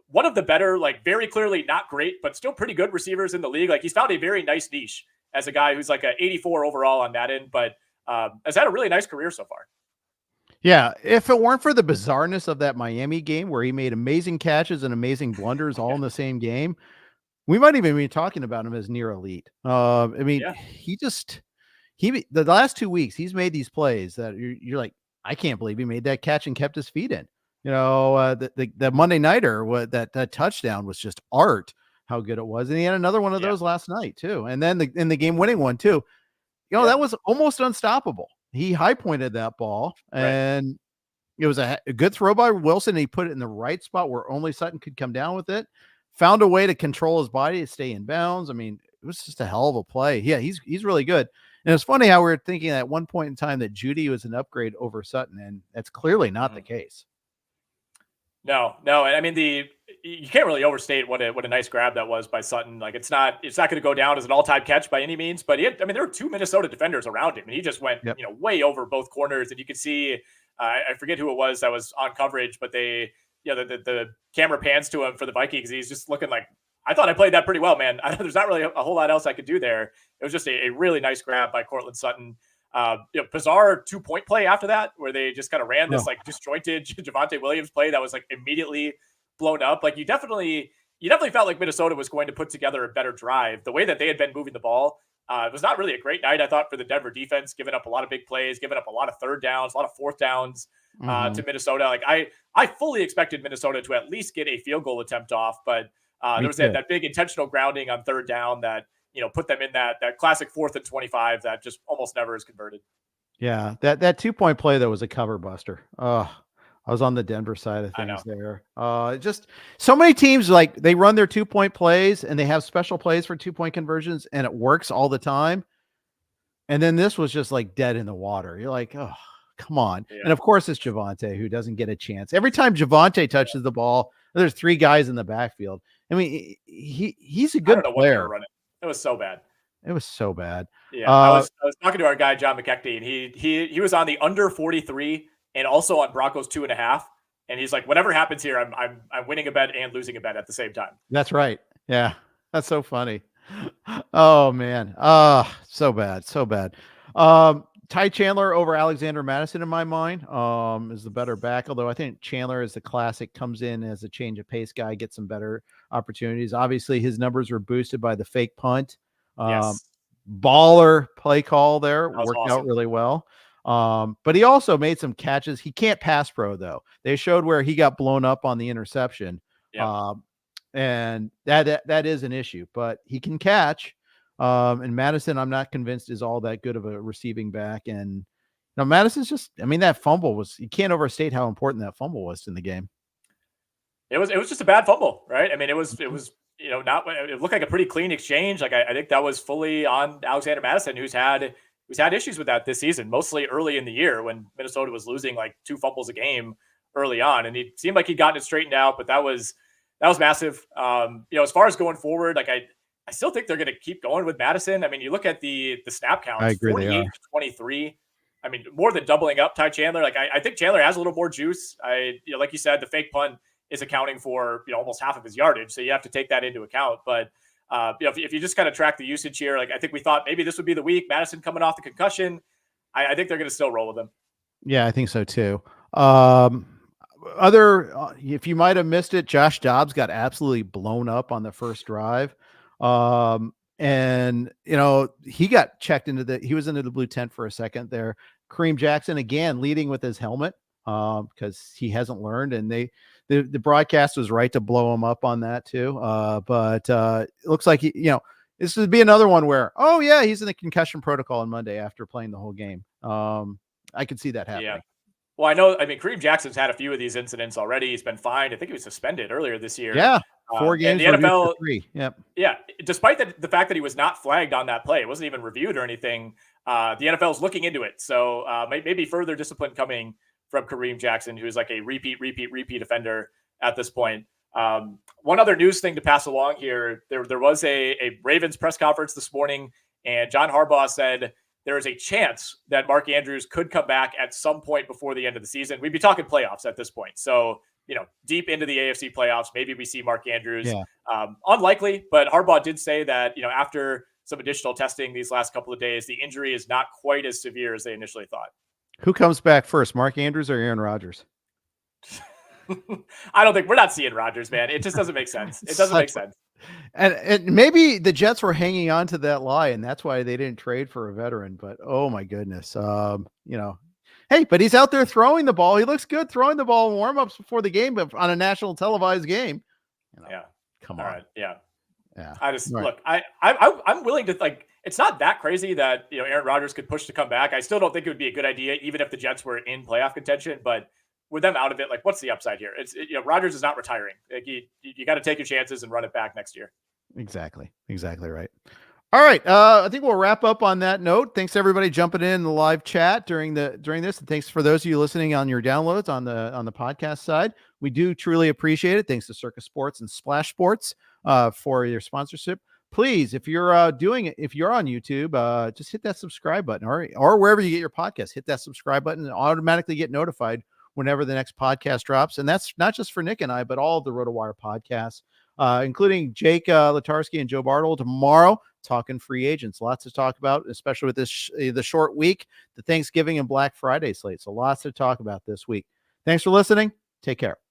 One of the better, like very clearly not great, but still pretty good receivers in the league. Like he's found a very nice niche as a guy who's like an 84 overall on that end, but has had a really nice career so far. Yeah, if it weren't for the bizarreness of that Miami game where he made amazing catches and amazing blunders all in the same game, we might even be talking about him as near elite. I mean, the last 2 weeks he's made these plays that you're like, I can't believe he made that catch and kept his feet in. The Monday nighter, that touchdown was just art. How good it was, and he had another one of those last night too, and then in the game winning one too. That was almost unstoppable. He high pointed that ball, and it was a good throw by Wilson. He put it in the right spot where only Sutton could come down with it. Found a way to control his body to stay in bounds. I mean, it was just a hell of a play. Yeah, he's really good. And it's funny how we were thinking at one point in time that Judy was an upgrade over Sutton, and that's clearly not the case. No. And I mean, you can't really overstate what a nice grab that was by Sutton. Like it's not going to go down as an all-time catch by any means, but there were two Minnesota defenders around him, and he just went, way over both corners. And you could see, I forget who it was that was on coverage, but they, the camera pans to him for the Vikings. He's just looking like, I thought I played that pretty well, man. There's not really a whole lot else I could do there. It was just a really nice grab by Courtland Sutton. Bizarre 2-point play after that, where they just kind of ran this like disjointed Javonte Williams play that was like immediately blown up. Like you definitely felt like Minnesota was going to put together a better drive. The way that they had been moving the ball, it was not really a great night, I thought, for the Denver defense, giving up a lot of big plays, giving up a lot of third downs, a lot of fourth downs to Minnesota. Like I fully expected Minnesota to at least get a field goal attempt off, but there was that big intentional grounding on third down that put them in that classic 4th and 25 that just almost never is converted. Yeah, that 2-point play that was a cover buster. I was on the Denver side of things there. Just so many teams, like they run their 2-point plays and they have special plays for 2-point conversions, and it works all the time. And then this was just like dead in the water. You're like, oh, come on. Yeah. And of course it's Javonte who doesn't get a chance. Every time Javonte touches the ball, there's 3 guys in the backfield. I mean, he's a good player. It was so bad. It was so bad. Yeah, I was talking to our guy John McKechnie, and he was on the under 43 and also on Broncos 2.5. And he's like, whatever happens here, I'm winning a bet and losing a bet at the same time. That's right. Yeah, that's so funny. Oh man, so bad. Ty Chandler over Alexander Madison in my mind is the better back. Although I think Chandler is the classic, comes in as a change of pace guy, gets some better opportunities. Obviously, his numbers were boosted by the fake punt. Baller play call there, worked out really well. But he also made some catches. He can't pass pro though. They showed where he got blown up on the interception. And that is an issue, but he can catch. And Madison, I'm not convinced is all that good of a receiving back. And Madison's just, that fumble was, you can't overstate how important that fumble was in the game. It was just a bad fumble, right? It was it looked like a pretty clean exchange. Like I think that was fully on Alexander Madison, who's had issues with that this season, mostly early in the year when Minnesota was losing like 2 fumbles a game early on. And it seemed like he'd gotten it straightened out, but that was massive. As far as going forward, like I still think they're going to keep going with Madison. You look at the snap counts, I agree, 48 to 23. More than doubling up Ty Chandler. Like I think Chandler has a little more juice. Like you said, the fake punt is accounting for almost half of his yardage, so you have to take that into account. But if you just kind of track the usage here, like I think we thought maybe this would be the week. Madison coming off the concussion, I think they're going to still roll with him. Yeah, I think so too. If you might have missed it, Josh Dobbs got absolutely blown up on the first drive. And he got checked he was into the blue tent for a second there. Kareem Jackson again leading with his helmet because he hasn't learned, and the broadcast was right to blow him up on that too. But it looks like this would be another one where he's in the concussion protocol on Monday after playing the whole game. I could see that happening. Yeah. Well, I know. Kareem Jackson's had a few of these incidents already. He's been fined. I think he was suspended earlier this year. Yeah, 4 games. The NFL, 3. Yep. Yeah. Despite the fact that he was not flagged on that play, it wasn't even reviewed or anything. the NFL is looking into it. So maybe further discipline coming from Kareem Jackson, who's like a repeat offender at this point. One other news thing to pass along here. There was a Ravens press conference this morning, and John Harbaugh said there is a chance that Mark Andrews could come back at some point before the end of the season. We'd be talking playoffs at this point. So, deep into the AFC playoffs, maybe we see Mark Andrews. Yeah. Unlikely, but Harbaugh did say that, after some additional testing these last couple of days, the injury is not quite as severe as they initially thought. Who comes back first, Mark Andrews or Aaron Rodgers? I don't think we're not seeing Rodgers, man. It just doesn't make sense. It doesn't make sense. And maybe the Jets were hanging on to that lie, and that's why they didn't trade for a veteran. But oh my goodness, hey, but he's out there throwing the ball. He looks good throwing the ball in warm-ups before the game, but on a national televised game. Yeah, come on. All right. Yeah. I just look. I'm willing to It's not that crazy that Aaron Rodgers could push to come back. I still don't think it would be a good idea, even if the Jets were in playoff contention. But with them out of it, what's the upside here? Rodgers is not retiring. You got to take your chances and run it back next year. Exactly right. All right, I think we'll wrap up on that note. Thanks to everybody jumping in the live chat during this, and thanks for those of you listening on your downloads on the podcast side. We do truly appreciate it. Thanks to Circa Sports and Splash Sports for your sponsorship. Please, if you're doing it, if you're on YouTube, just hit that subscribe button, or wherever you get your podcast, hit that subscribe button and automatically get notified whenever the next podcast drops. And that's not just for Nick and I, but all of the RotoWire podcasts, including Jake Latarski and Joe Bartle tomorrow, talking free agents. Lots to talk about, especially with this the short week, the Thanksgiving and Black Friday slate. So lots to talk about this week. Thanks for listening. Take care.